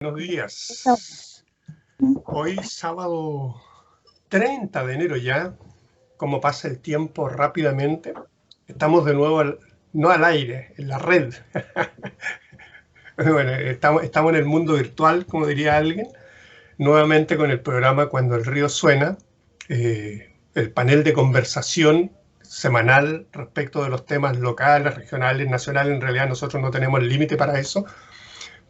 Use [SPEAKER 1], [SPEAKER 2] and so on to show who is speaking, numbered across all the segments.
[SPEAKER 1] Buenos días. Hoy sábado 30 de enero ya, como pasa el tiempo rápidamente. Estamos de nuevo, no al aire, en la red. Bueno, estamos en el mundo virtual, como diría alguien, nuevamente con el programa Cuando el río suena, el panel de conversación semanal respecto de los temas locales, regionales, nacionales. En realidad nosotros no tenemos límite para eso,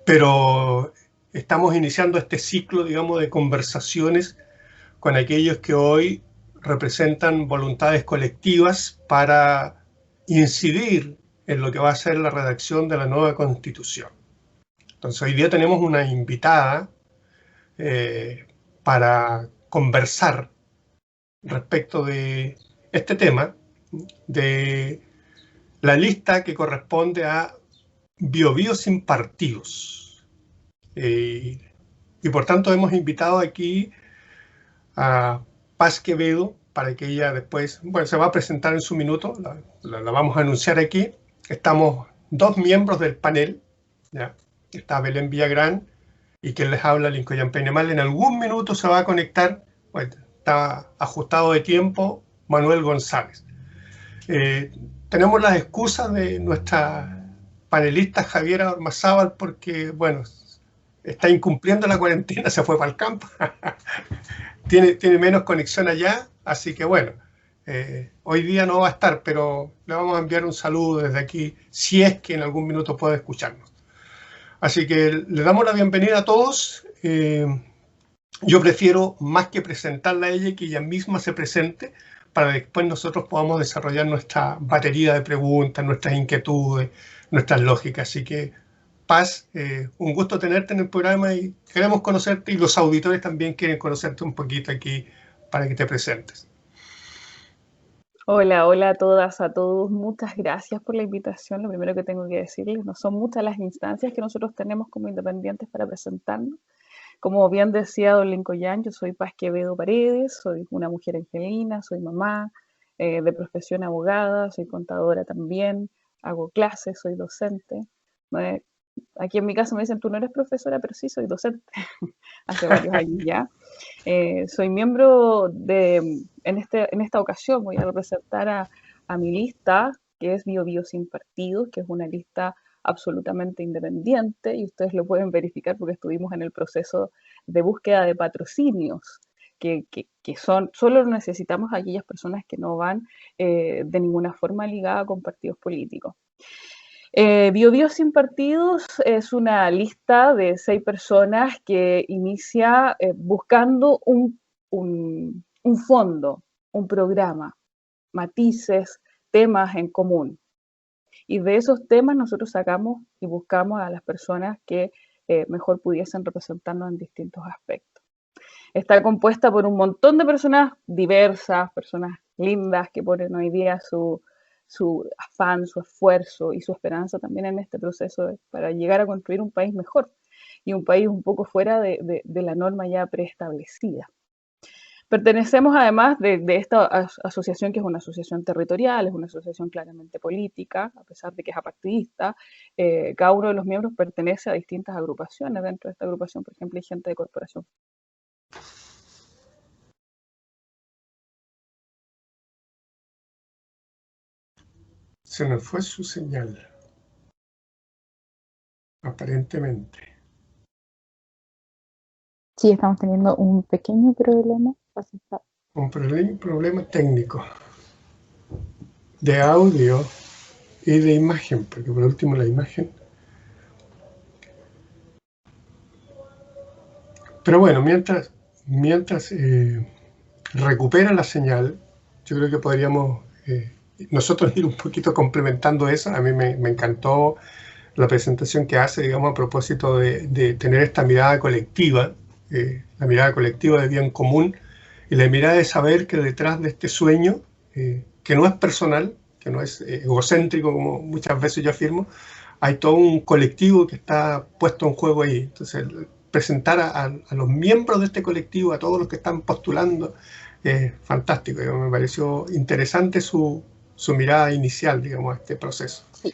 [SPEAKER 1] pero estamos iniciando este ciclo, digamos, de conversaciones con aquellos que hoy representan voluntades colectivas para incidir en lo que va a ser la redacción de la nueva Constitución. Entonces, hoy día tenemos una invitada para conversar respecto de este tema, de la lista que corresponde a Biobío sin partidos. Y por tanto hemos invitado aquí a Paz Quevedo para que ella después, bueno, se va a presentar en su minuto, la vamos a anunciar aquí. Estamos dos miembros del panel, ¿ya? Está Belén Villagrán y quien les habla, Lincoln Peinemal. En algún minuto se va a conectar, bueno, está ajustado de tiempo, Manuel González. Tenemos las excusas de nuestra panelista Javiera Ormazábal porque, bueno, está incumpliendo la cuarentena, se fue para el campo. tiene menos conexión allá, así que bueno, hoy día no va a estar, pero le vamos a enviar un saludo desde aquí, si es que en algún minuto puede escucharnos. Así que le damos la bienvenida a todos. Yo prefiero, más que presentarla a ella, que ella misma se presente, para que después nosotros podamos desarrollar nuestra batería de preguntas, nuestras inquietudes, nuestras lógicas. Así que, Paz, un gusto tenerte en el programa y queremos conocerte, y los auditores también quieren conocerte un poquito aquí para que te presentes.
[SPEAKER 2] Hola, hola a todas, a todos. Muchas gracias por la invitación. Lo primero que tengo que decirles, no son muchas las instancias que nosotros tenemos como independientes para presentarnos. Como bien decía don Lincoln, yo soy Paz Quevedo Paredes, soy una mujer angelina, soy mamá, de profesión abogada, soy contadora también, hago clases, soy docente. Aquí en mi casa me dicen, tú no eres profesora, pero sí soy docente, hace varios años ya. Soy miembro en esta ocasión voy a representar a mi lista, que es Biobío sin partidos, que es una lista absolutamente independiente, y ustedes lo pueden verificar porque estuvimos en el proceso de búsqueda de patrocinios, que solo necesitamos a aquellas personas que no van de ninguna forma ligada con partidos políticos. Biobío sin partidos es una lista de 6 personas que inicia buscando un fondo, un programa, matices, temas en común. Y de esos temas nosotros sacamos y buscamos a las personas que mejor pudiesen representarnos en distintos aspectos. Está compuesta por un montón de personas diversas, personas lindas que ponen hoy día su afán, su esfuerzo y su esperanza también en este proceso para llegar a construir un país mejor y un país un poco fuera de la norma ya preestablecida. Pertenecemos además de esta asociación, que es una asociación territorial, es una asociación claramente política, a pesar de que es apartidista. Cada uno de los miembros pertenece a distintas agrupaciones. Dentro de esta agrupación, por ejemplo, hay gente de corporación.
[SPEAKER 1] Se nos fue su señal, aparentemente.
[SPEAKER 3] Sí, estamos teniendo un pequeño problema.
[SPEAKER 1] Un problema técnico de audio y de imagen, porque por último la imagen. Pero bueno, mientras recupera la señal, yo creo que podríamos nosotros ir un poquito complementando eso. A mí me encantó la presentación que hace, digamos, a propósito de tener esta mirada colectiva, la mirada colectiva de bien común, y la mirada de saber que detrás de este sueño, que no es personal, que no es egocéntrico, como muchas veces yo afirmo, hay todo un colectivo que está puesto en juego ahí. Entonces, presentar a los miembros de este colectivo, a todos los que están postulando, fantástico. Me pareció interesante su mirada inicial, digamos, a este proceso.
[SPEAKER 3] Sí.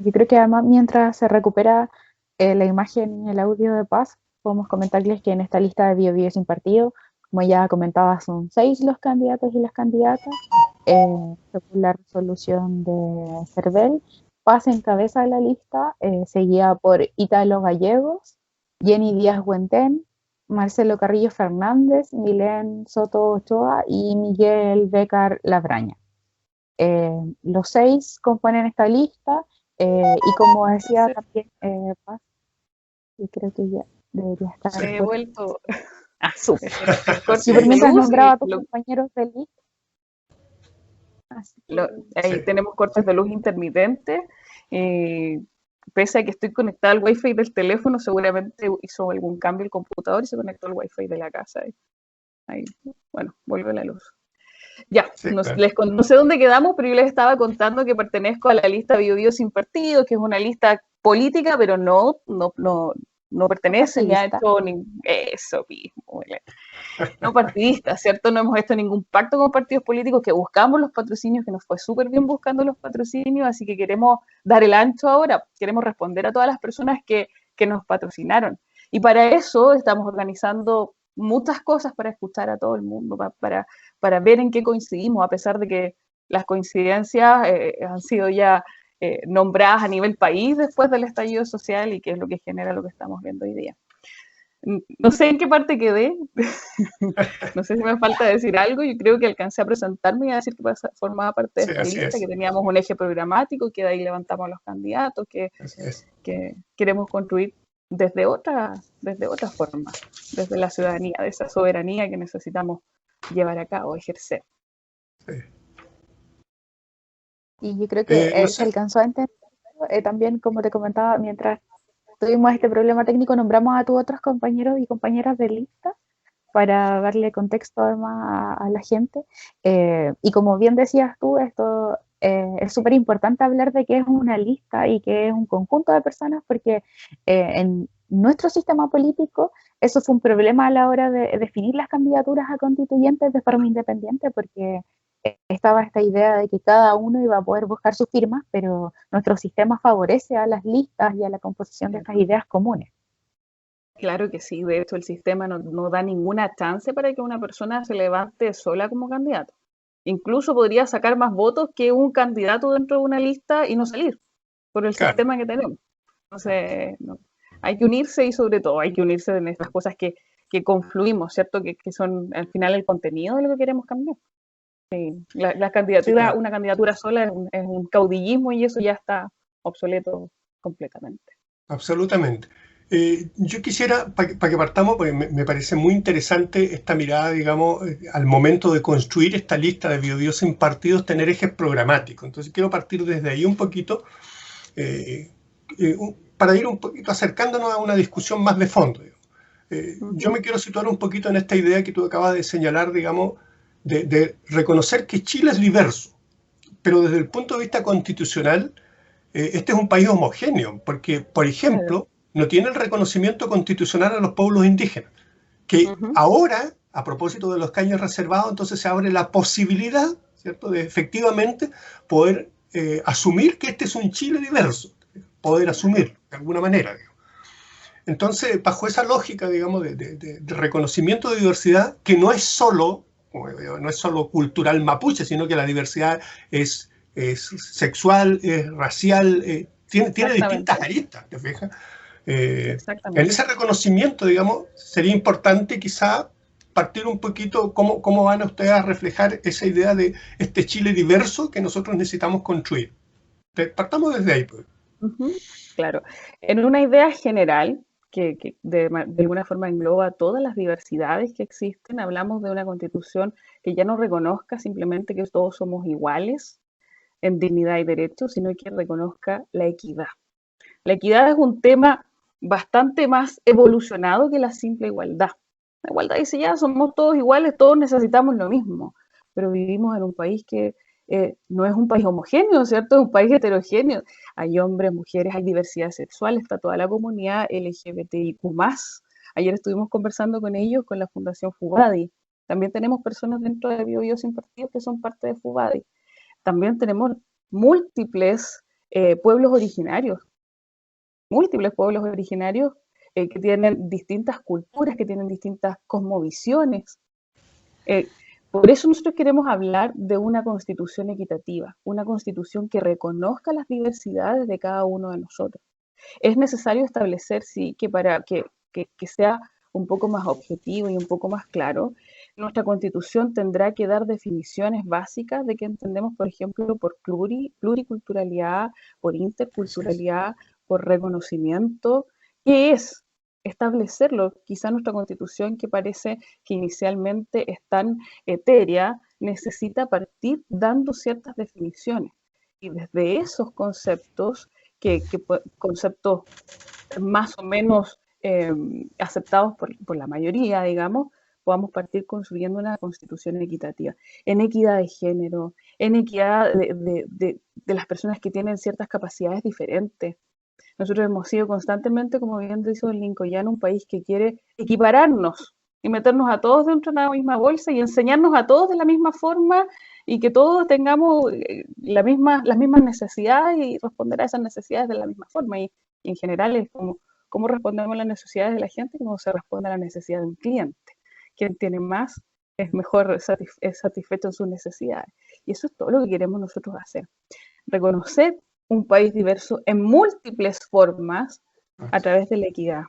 [SPEAKER 3] Yo creo que además, mientras se recupera la imagen y el audio de Paz, podemos comentarles que en esta lista de Bio Bio sin partido, como ya comentaba, son 6 los candidatos y las candidatas. Según la resolución de CERVEL, Paz encabeza de la lista, seguida por Ítalo Gallegos, Jenny Díaz Huentén, Marcelo Carrillo Fernández, Milén Soto Ochoa y Miguel Bécar Labraña. Los 6 componen esta lista y como decía también Paz, y creo que ya debería estar.
[SPEAKER 2] Se he vuelto.
[SPEAKER 3] Ah, súper.
[SPEAKER 2] Si
[SPEAKER 3] por mientras nombraba a tus compañeros de lista.
[SPEAKER 2] Ahí tenemos cortes de luz intermitentes. Pese a que estoy conectada al wifi del teléfono, seguramente hizo algún cambio el computador y se conectó al wifi de la casa. Ahí, bueno, vuelve la luz. Ya,
[SPEAKER 1] Sí,
[SPEAKER 2] no,
[SPEAKER 1] claro.
[SPEAKER 2] no sé dónde quedamos, pero yo les estaba contando que pertenezco a la lista Bio Bio sin partido, que es una lista política, pero no pertenece ni ha hecho eso mismo, no partidista, ¿cierto? No hemos hecho ningún pacto con partidos políticos, que buscamos los patrocinios, que nos fue súper bien buscando los patrocinios, así que queremos dar el ancho ahora, queremos responder a todas las personas que nos patrocinaron. Y para eso estamos organizando muchas cosas para escuchar a todo el mundo, para ver en qué coincidimos, a pesar de que las coincidencias han sido ya nombradas a nivel país después del estallido social y que es lo que genera lo que estamos viendo hoy día. No sé en qué parte quedé, no sé si me falta decir algo, yo creo que alcancé a presentarme y a decir que formaba parte de esta lista, que teníamos un eje programático, que de ahí levantamos a los candidatos, que queremos construir desde otra forma, desde la ciudadanía, de esa soberanía que necesitamos llevar a cabo, ejercer.
[SPEAKER 1] Sí.
[SPEAKER 3] Y yo creo que se alcanzó a entender también, como te comentaba, mientras tuvimos este problema técnico, nombramos a tus otros compañeros y compañeras de lista para darle contexto además a la gente. Y como bien decías tú, esto es súper importante hablar de que es una lista y que es un conjunto de personas, porque en nuestro sistema político eso fue un problema a la hora de definir las candidaturas a constituyentes de forma independiente, porque estaba esta idea de que cada uno iba a poder buscar sus firmas, pero nuestro sistema favorece a las listas y a la composición de estas ideas comunes.
[SPEAKER 2] Claro que sí, de hecho el sistema no da ninguna chance para que una persona se levante sola como candidato. Incluso podría sacar más votos que un candidato dentro de una lista y no salir, por el sistema que tenemos. Entonces, hay que unirse y sobre todo hay que unirse en estas cosas que confluimos, ¿cierto? Que son al final el contenido de lo que queremos cambiar. Sí, la candidatura, una candidatura sola es un caudillismo y eso ya está obsoleto completamente.
[SPEAKER 1] Absolutamente. Yo quisiera, para que partamos, porque me parece muy interesante esta mirada, digamos, al momento de construir esta lista de Bio Bio sin partidos, tener ejes programáticos. Entonces quiero partir desde ahí un poquito, para ir un poquito acercándonos a una discusión más de fondo. Yo me quiero situar un poquito en esta idea que tú acabas de señalar, digamos, de reconocer que Chile es diverso, pero desde el punto de vista constitucional, este es un país homogéneo, porque, por ejemplo, no tiene el reconocimiento constitucional a los pueblos indígenas, que ahora, a propósito de los caños reservados, entonces se abre la posibilidad, ¿cierto?, de efectivamente poder asumir que este es un Chile diverso, poder asumirlo de alguna manera, digamos. Entonces, bajo esa lógica, digamos, de reconocimiento de diversidad, que no es solo cultural mapuche, sino que la diversidad es sexual, es racial, tiene distintas aristas, ¿te fijas? En ese reconocimiento, digamos, sería importante quizá partir un poquito cómo van ustedes a reflejar esa idea de este Chile diverso que nosotros necesitamos construir. Partamos desde ahí, pues.
[SPEAKER 2] Claro, en una idea general que de alguna forma engloba todas las diversidades que existen, hablamos de una constitución que ya no reconozca simplemente que todos somos iguales en dignidad y derechos, sino que reconozca la equidad. La equidad es un tema bastante más evolucionado que la simple igualdad. La igualdad dice ya, somos todos iguales, todos necesitamos lo mismo, pero vivimos en un país que no es un país homogéneo, ¿cierto? Es un país heterogéneo. Hay hombres, mujeres, hay diversidad sexual, está toda la comunidad LGBTIQ+. Ayer estuvimos conversando con ellos, con la Fundación Fubadi. También tenemos personas dentro de Bio Bio sin partidos que son parte de Fubadi. También tenemos múltiples pueblos originarios que tienen distintas culturas, que tienen distintas cosmovisiones. Por eso nosotros queremos hablar de una constitución equitativa, una constitución que reconozca las diversidades de cada uno de nosotros. Es necesario establecer, sí, que para que sea un poco más objetivo y un poco más claro, nuestra constitución tendrá que dar definiciones básicas de qué entendemos, por ejemplo, por pluriculturalidad, por interculturalidad, por reconocimiento. ¿Qué es? Establecerlo. Quizá nuestra constitución, que parece que inicialmente es tan etérea, necesita partir dando ciertas definiciones. Y desde esos conceptos, conceptos más o menos aceptados por la mayoría, digamos, podamos partir construyendo una constitución equitativa, en equidad de género, en equidad de las personas que tienen ciertas capacidades diferentes. Nosotros hemos sido constantemente, como bien dice don Lincoln, un país que quiere equipararnos y meternos a todos dentro de la misma bolsa y enseñarnos a todos de la misma forma y que todos tengamos las mismas necesidades y responder a esas necesidades de la misma forma. Y en general es como cómo respondemos a las necesidades de la gente, cómo se responde a la necesidad de un cliente. Quien tiene más es mejor es satisfecho en sus necesidades. Y eso es todo lo que queremos nosotros hacer. Reconocer un país diverso en múltiples formas a través de la equidad.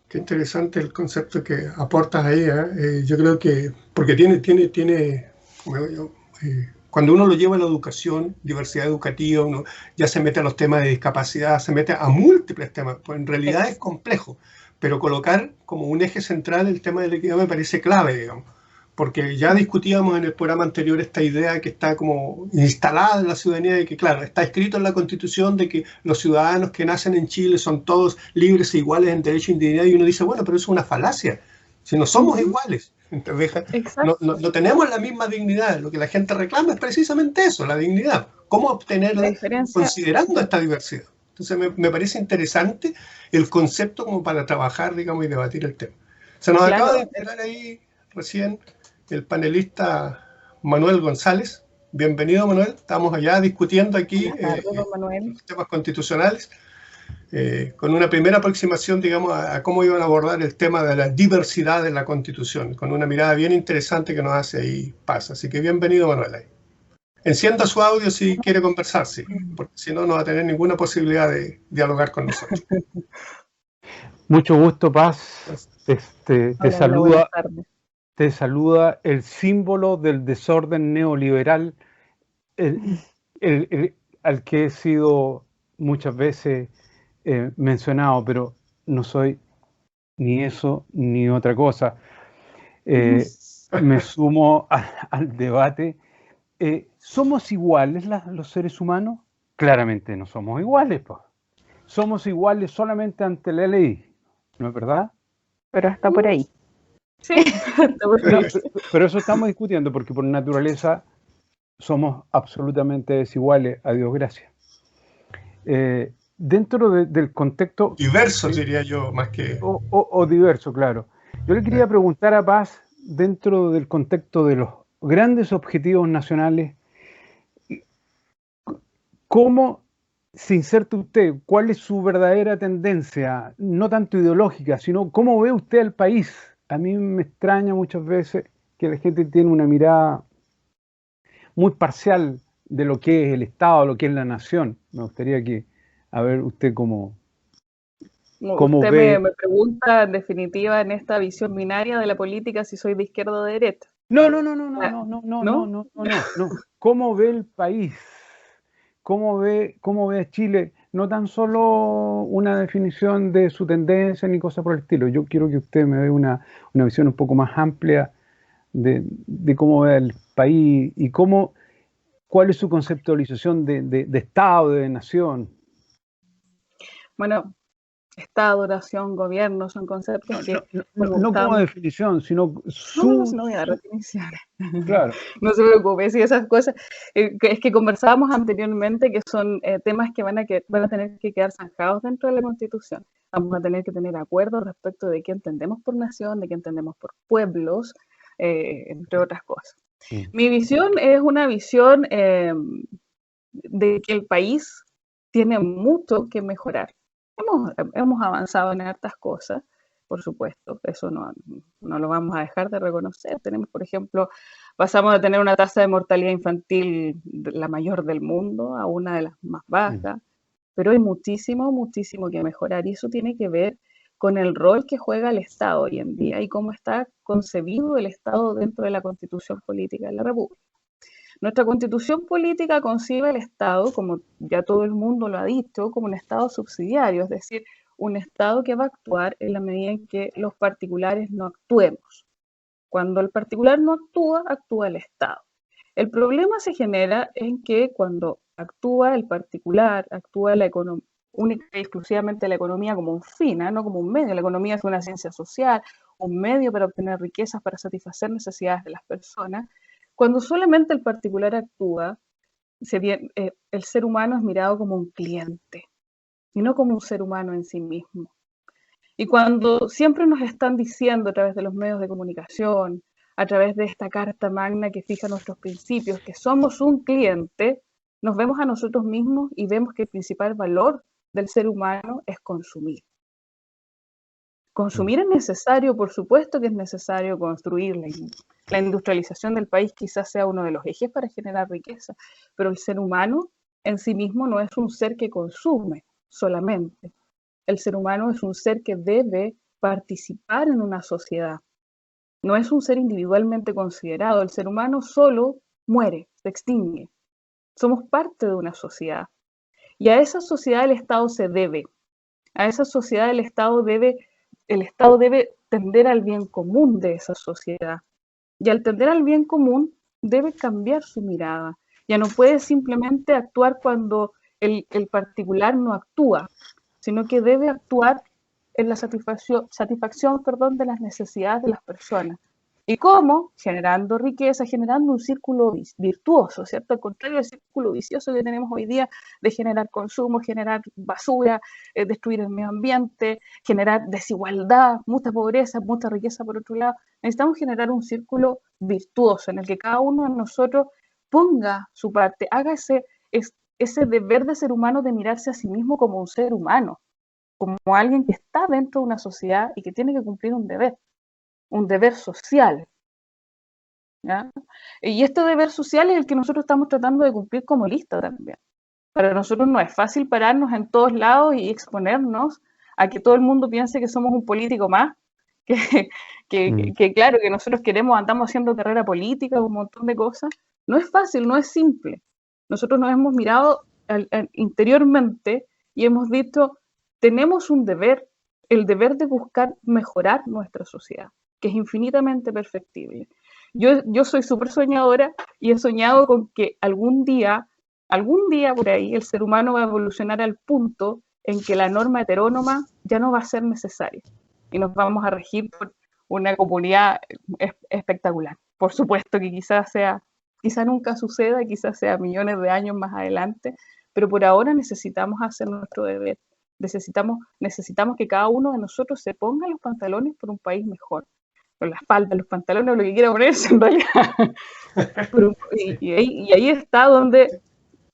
[SPEAKER 1] Qué interesante el concepto que aportas ahí, ¿eh? Yo creo que, porque tiene cuando uno lo lleva a la educación, diversidad educativa, uno ya se mete a los temas de discapacidad, se mete a múltiples temas, pues en realidad es complejo, pero colocar como un eje central el tema de la equidad me parece clave, digamos, porque ya discutíamos en el programa anterior esta idea que está como instalada en la ciudadanía de que, claro, está escrito en la Constitución de que los ciudadanos que nacen en Chile son todos libres e iguales en derecho y dignidad, y uno dice, bueno, pero eso es una falacia, si no somos iguales. No tenemos la misma dignidad. Lo que la gente reclama es precisamente eso, la dignidad. ¿Cómo obtenerla considerando esta diversidad? Entonces me parece interesante el concepto como para trabajar, digamos, y debatir el tema. Se nos acaba de integrar ahí recién el panelista Manuel González. Bienvenido, Manuel. Estamos allá discutiendo aquí los temas constitucionales. Con una primera aproximación, digamos, a cómo iban a abordar el tema de la diversidad de la Constitución, con una mirada bien interesante que nos hace ahí Paz. Así que bienvenido, Manuel. Encienda su audio si quiere conversar, sí, porque si no, no va a tener ninguna posibilidad de dialogar con nosotros.
[SPEAKER 4] Mucho gusto, Paz. Te saluda el símbolo del desorden neoliberal al que he sido muchas veces mencionado, pero no soy ni eso ni otra cosa. Me sumo al debate. ¿Somos iguales los seres humanos? Claramente no somos iguales, pues. Somos iguales solamente ante la ley, ¿no es verdad?
[SPEAKER 3] Pero hasta por ahí.
[SPEAKER 2] Sí,
[SPEAKER 4] pero eso estamos discutiendo, porque por naturaleza somos absolutamente desiguales, a Dios gracias. Dentro del contexto...
[SPEAKER 1] Diverso, diría yo, más que...
[SPEAKER 4] O diverso, claro. Yo le quería preguntar a Paz, dentro del contexto de los grandes objetivos nacionales, ¿cómo se inserta usted? ¿Cuál es su verdadera tendencia? No tanto ideológica, sino ¿cómo ve usted al país? A mí me extraña muchas veces que la gente tiene una mirada muy parcial de lo que es el Estado, lo que es la nación. Me gustaría que, a ver, usted cómo
[SPEAKER 2] usted
[SPEAKER 4] ve...
[SPEAKER 2] me pregunta, en definitiva, en esta visión binaria de la política, si soy de izquierda o de derecha.
[SPEAKER 4] No. ¿Cómo ve el país? ¿Cómo ve a Chile? No tan solo una definición de su tendencia ni cosa por el estilo. Yo quiero que usted me dé una visión un poco más amplia de cómo ve el país y cuál es su conceptualización de Estado, de nación.
[SPEAKER 2] Bueno, Estado, nación, gobierno son conceptos que...
[SPEAKER 4] No como definición, sino
[SPEAKER 2] No voy a dar definiciones.
[SPEAKER 4] Claro.
[SPEAKER 2] No se preocupe, si esas cosas... es que conversábamos anteriormente que son temas que van a tener que quedar zanjados dentro de la Constitución. Vamos a tener que tener acuerdos respecto de qué entendemos por nación, de qué entendemos por pueblos, entre otras cosas. Sí. Mi visión es una visión de que el país tiene mucho que mejorar. hemos avanzado en hartas cosas, por supuesto, eso no lo vamos a dejar de reconocer. Tenemos, por ejemplo, pasamos de tener una tasa de mortalidad infantil la mayor del mundo a una de las más bajas, pero hay muchísimo, muchísimo que mejorar, y eso tiene que ver con el rol que juega el Estado hoy en día y cómo está concebido el Estado dentro de la Constitución Política de la República. Nuestra Constitución Política concibe el Estado, como ya todo el mundo lo ha dicho, como un Estado subsidiario, es decir, un Estado que va a actuar en la medida en que los particulares no actuemos. Cuando el particular no actúa, actúa el Estado. El problema se genera en que cuando actúa el particular, actúa la economía, única y exclusivamente la economía como un fin, no como un medio. La economía es una ciencia social, un medio para obtener riquezas, para satisfacer necesidades de las personas. Cuando solamente el particular actúa, el ser humano es mirado como un cliente y no como un ser humano en sí mismo. Y cuando siempre nos están diciendo a través de los medios de comunicación, a través de esta carta magna que fija nuestros principios, que somos un cliente, nos vemos a nosotros mismos y vemos que el principal valor del ser humano es consumir. Consumir es necesario, por supuesto que es necesario construir. La industrialización del país quizás sea uno de los ejes para generar riqueza, pero el ser humano en sí mismo no es un ser que consume solamente. El ser humano es un ser que debe participar en una sociedad. No es un ser individualmente considerado. El ser humano solo muere, se extingue. Somos parte de una sociedad. Y a esa sociedad el Estado se debe. A esa sociedad el Estado debe tender al bien común de esa sociedad. Y al tender al bien común debe cambiar su mirada. Ya no puede simplemente actuar cuando el particular no actúa, sino que debe actuar en la satisfacción de las necesidades de las personas. ¿Y cómo? Generando riqueza, generando un círculo virtuoso, ¿cierto? Al contrario del círculo vicioso que tenemos hoy día de generar consumo, generar basura, destruir el medio ambiente, generar desigualdad, mucha pobreza, mucha riqueza por otro lado. Necesitamos generar un círculo virtuoso en el que cada uno de nosotros ponga su parte, haga ese deber de ser humano de mirarse a sí mismo como un ser humano, como alguien que está dentro de una sociedad y que tiene que cumplir un deber social, ¿ya? Y este deber social es el que nosotros estamos tratando de cumplir como lista también. Para nosotros no es fácil pararnos en todos lados y exponernos a que todo el mundo piense que somos un político más, que claro, que nosotros andamos haciendo carrera política, un montón de cosas. No es fácil, no es simple. Nosotros nos hemos mirado interiormente y hemos dicho, tenemos un deber, el deber de buscar mejorar nuestra sociedad, que es infinitamente perfectible. Yo soy súper soñadora y he soñado con que algún día por ahí el ser humano va a evolucionar al punto en que la norma heterónoma ya no va a ser necesaria y nos vamos a regir por una comunidad espectacular. Por supuesto que quizás nunca suceda, quizás sea millones de años más adelante, pero por ahora necesitamos hacer nuestro deber. Necesitamos que cada uno de nosotros se ponga los pantalones por un país mejor. Con las faldas, los pantalones, lo que quiera ponerse en realidad. Y ahí está donde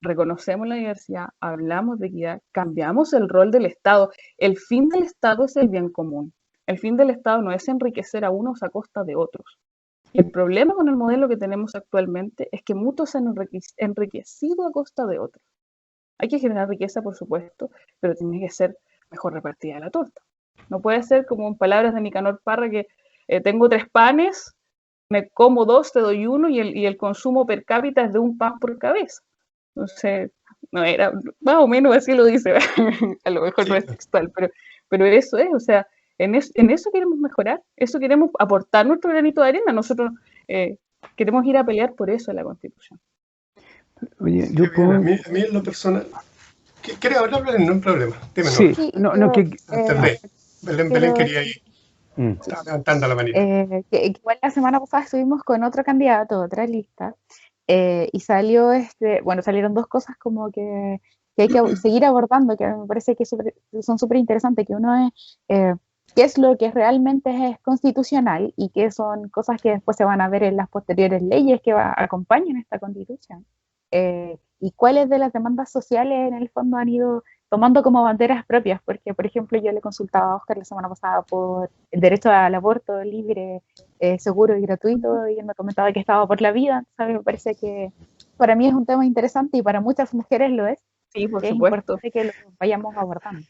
[SPEAKER 2] reconocemos la diversidad, hablamos de equidad, cambiamos el rol del Estado. El fin del Estado es el bien común. El fin del Estado no es enriquecer a unos a costa de otros. El problema con el modelo que tenemos actualmente es que muchos se han enriquecido a costa de otros. Hay que generar riqueza, por supuesto, pero tiene que ser mejor repartida la torta. No puede ser como en palabras de Nicanor Parra que tengo 3 panes, me como 2, te doy 1 y el consumo per cápita es de 1 pan por cabeza. Entonces, no era, más o menos así lo dice, a lo mejor no es textual, pero eso es, o sea, en eso queremos mejorar, eso queremos aportar nuestro granito de arena, nosotros queremos ir a pelear por eso en la Constitución.
[SPEAKER 4] Oye,
[SPEAKER 1] a mí en lo personal, ¿quieres hablar? No hay problema, dime.
[SPEAKER 4] Sí,
[SPEAKER 1] Belén quería ir. Estaba levantando la manita.
[SPEAKER 3] Igual la semana pasada estuvimos con otro candidato, otra lista, y salieron 2 cosas como que hay que seguir abordando, que me parece que son súper interesantes, que uno es qué es lo que realmente es constitucional y qué son cosas que después se van a ver en las posteriores leyes que acompañan esta constitución, y cuáles de las demandas sociales en el fondo han ido tomando como banderas propias, porque por ejemplo yo le consultaba a Oscar la semana pasada por el derecho al aborto libre, seguro y gratuito, y él me comentaba que estaba por la vida. ¿Sabes? Me parece que para mí es un tema interesante y para muchas mujeres lo es,
[SPEAKER 2] Sí, por
[SPEAKER 3] que es
[SPEAKER 2] supuesto.
[SPEAKER 3] importante que lo vayamos abordando.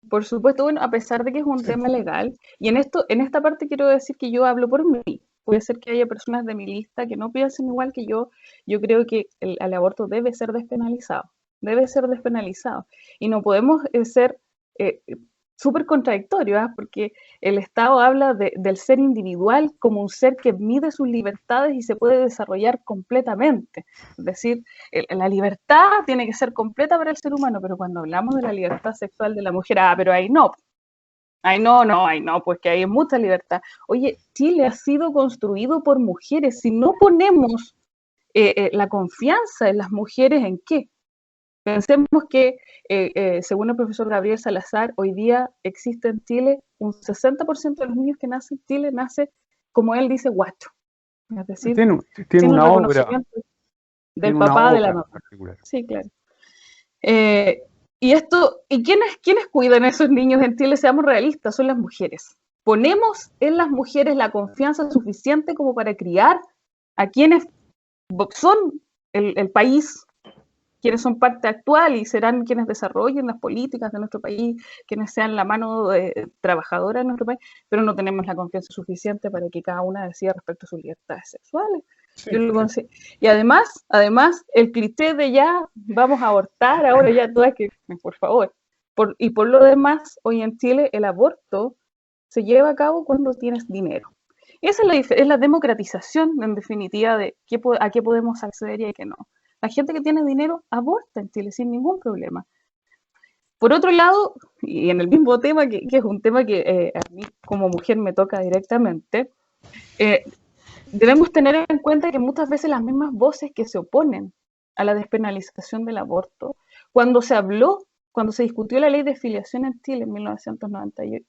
[SPEAKER 2] Por supuesto, bueno, a pesar de que es un tema legal, y en esta parte quiero decir que yo hablo por mí. Puede ser que haya personas de mi lista que no piensen igual que yo. Yo creo que el aborto debe ser despenalizado. Debe ser despenalizado. Y no podemos ser súper contradictorios, porque el Estado habla del ser individual como un ser que mide sus libertades y se puede desarrollar completamente. Es decir, la libertad tiene que ser completa para el ser humano, pero cuando hablamos de la libertad sexual de la mujer, pero ahí no, pues que hay mucha libertad. Oye, Chile ha sido construido por mujeres. Si no ponemos la confianza en las mujeres, ¿en qué? Pensemos que, según el profesor Gabriel Salazar, hoy día existe en Chile un 60% de los niños que nacen en Chile nace, como él dice, guacho. Es decir,
[SPEAKER 4] Tiene
[SPEAKER 2] sin un
[SPEAKER 4] una obra,
[SPEAKER 2] reconocimiento del
[SPEAKER 4] tiene una
[SPEAKER 2] papá, de la
[SPEAKER 4] obra
[SPEAKER 2] mamá.
[SPEAKER 4] particular.
[SPEAKER 2] Sí, claro. ¿Y quiénes cuidan a esos niños en Chile? Seamos realistas, son las mujeres. Ponemos en las mujeres la confianza suficiente como para criar a quienes son el país, quienes son parte actual y serán quienes desarrollen las políticas de nuestro país, quienes sean la mano trabajadora de nuestro país, pero no tenemos la confianza suficiente para que cada una decida respecto a sus libertades sexuales.
[SPEAKER 1] Sí,
[SPEAKER 2] Y además, el cliché de ya vamos a abortar, ahora ya todas que, por favor. Y por lo demás, hoy en Chile el aborto se lleva a cabo cuando tienes dinero. Esa es la democratización, en definitiva, de a qué podemos acceder y a qué no. La gente que tiene dinero aborta en Chile sin ningún problema. Por otro lado, y en el mismo tema, que es un tema que a mí como mujer me toca directamente, debemos tener en cuenta que muchas veces las mismas voces que se oponen a la despenalización del aborto, cuando se discutió la ley de filiación en Chile en 1998,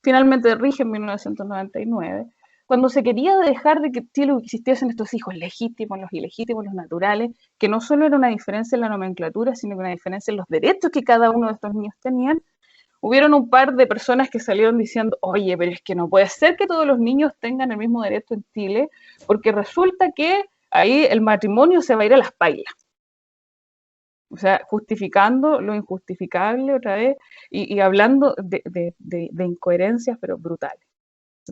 [SPEAKER 2] finalmente rige en 1999, cuando se quería dejar de que en Chile existiesen estos hijos legítimos, los ilegítimos, los naturales, que no solo era una diferencia en la nomenclatura, sino que una diferencia en los derechos que cada uno de estos niños tenían. Hubieron un par de personas que salieron diciendo, oye, pero es que no puede ser que todos los niños tengan el mismo derecho en Chile, porque resulta que ahí el matrimonio se va a ir a las pailas. O sea, justificando lo injustificable otra vez y hablando de incoherencias, pero brutales.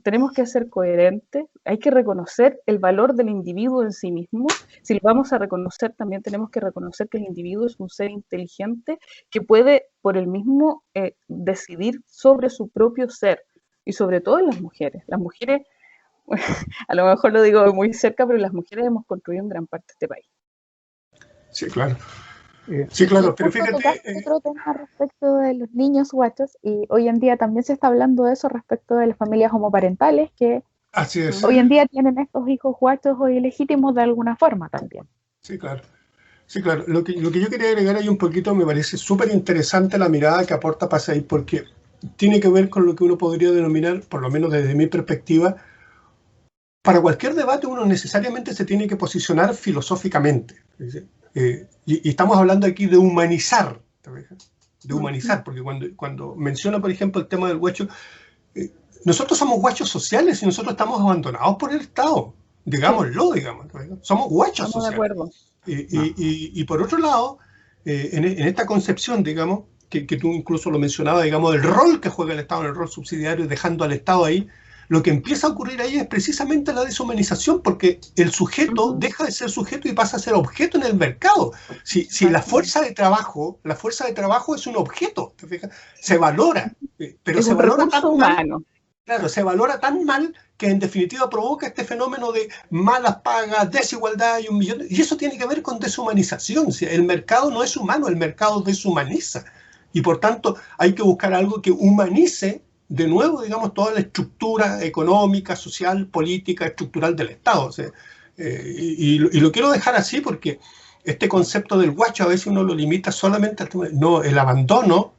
[SPEAKER 2] Tenemos que ser coherentes, hay que reconocer el valor del individuo en sí mismo. Si lo vamos a reconocer, también tenemos que reconocer que el individuo es un ser inteligente que puede por él mismo decidir sobre su propio ser, y sobre todo en las mujeres. Las mujeres, a lo mejor lo digo muy cerca, pero las mujeres hemos construido en gran parte este país.
[SPEAKER 1] Sí, claro. Sí, claro, pero fíjate...
[SPEAKER 3] Otro tema respecto de los niños guachos, y hoy en día también se está hablando de eso respecto de las familias homoparentales, que
[SPEAKER 1] Así es.
[SPEAKER 3] Hoy en día tienen estos hijos guachos o ilegítimos de alguna forma también.
[SPEAKER 1] Sí, claro. Sí, claro. Lo que yo quería agregar ahí un poquito, me parece súper interesante la mirada que aporta Pasei, porque tiene que ver con lo que uno podría denominar, por lo menos desde mi perspectiva, para cualquier debate uno necesariamente se tiene que posicionar filosóficamente. Y estamos hablando aquí de humanizar, porque cuando menciona, por ejemplo, el tema del guacho, nosotros somos guachos sociales y nosotros estamos abandonados por el Estado, digámoslo, somos guachos
[SPEAKER 2] Estamos
[SPEAKER 1] sociales.
[SPEAKER 2] De acuerdo.
[SPEAKER 1] Y por otro lado, en esta concepción, digamos, que tú incluso lo mencionabas, digamos, del rol que juega el Estado en el rol subsidiario, dejando al Estado ahí, lo que empieza a ocurrir ahí es precisamente la deshumanización, porque el sujeto deja de ser sujeto y pasa a ser objeto en el mercado. Si la fuerza de trabajo es un objeto, ¿te fijas? Se valora, pero
[SPEAKER 2] es
[SPEAKER 1] se
[SPEAKER 2] un
[SPEAKER 1] valora
[SPEAKER 2] recurso
[SPEAKER 1] tan
[SPEAKER 2] humano.
[SPEAKER 1] mal. Claro, se valora tan mal que en definitiva provoca este fenómeno de malas pagas, desigualdad y y eso tiene que ver con deshumanización. El mercado no es humano, el mercado deshumaniza. Y por tanto hay que buscar algo que humanice de nuevo, digamos, toda la estructura económica, social, política, estructural del Estado. Y lo quiero dejar así porque este concepto del guacho a veces uno lo limita solamente al tema. No, el abandono,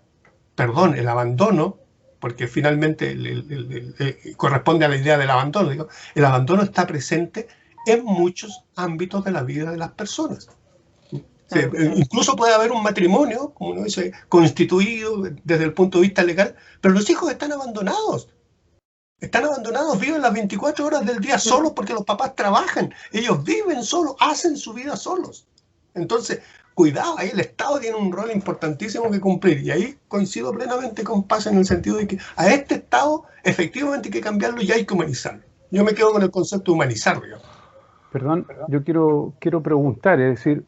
[SPEAKER 1] porque finalmente corresponde a la idea del abandono. Digo, el abandono está presente en muchos ámbitos de la vida de las personas. Claro, claro. Incluso puede haber un matrimonio, como uno dice, constituido desde el punto de vista legal, pero los hijos están abandonados. Están abandonados, viven las 24 horas del día solos porque los papás trabajan. Ellos viven solos, hacen su vida solos. Entonces, cuidado, ahí el Estado tiene un rol importantísimo que cumplir. Y ahí coincido plenamente con Paz en el sentido de que a este Estado efectivamente hay que cambiarlo y hay que humanizarlo. Yo me quedo con el concepto de humanizarlo.
[SPEAKER 4] Perdón, yo quiero preguntar, es decir,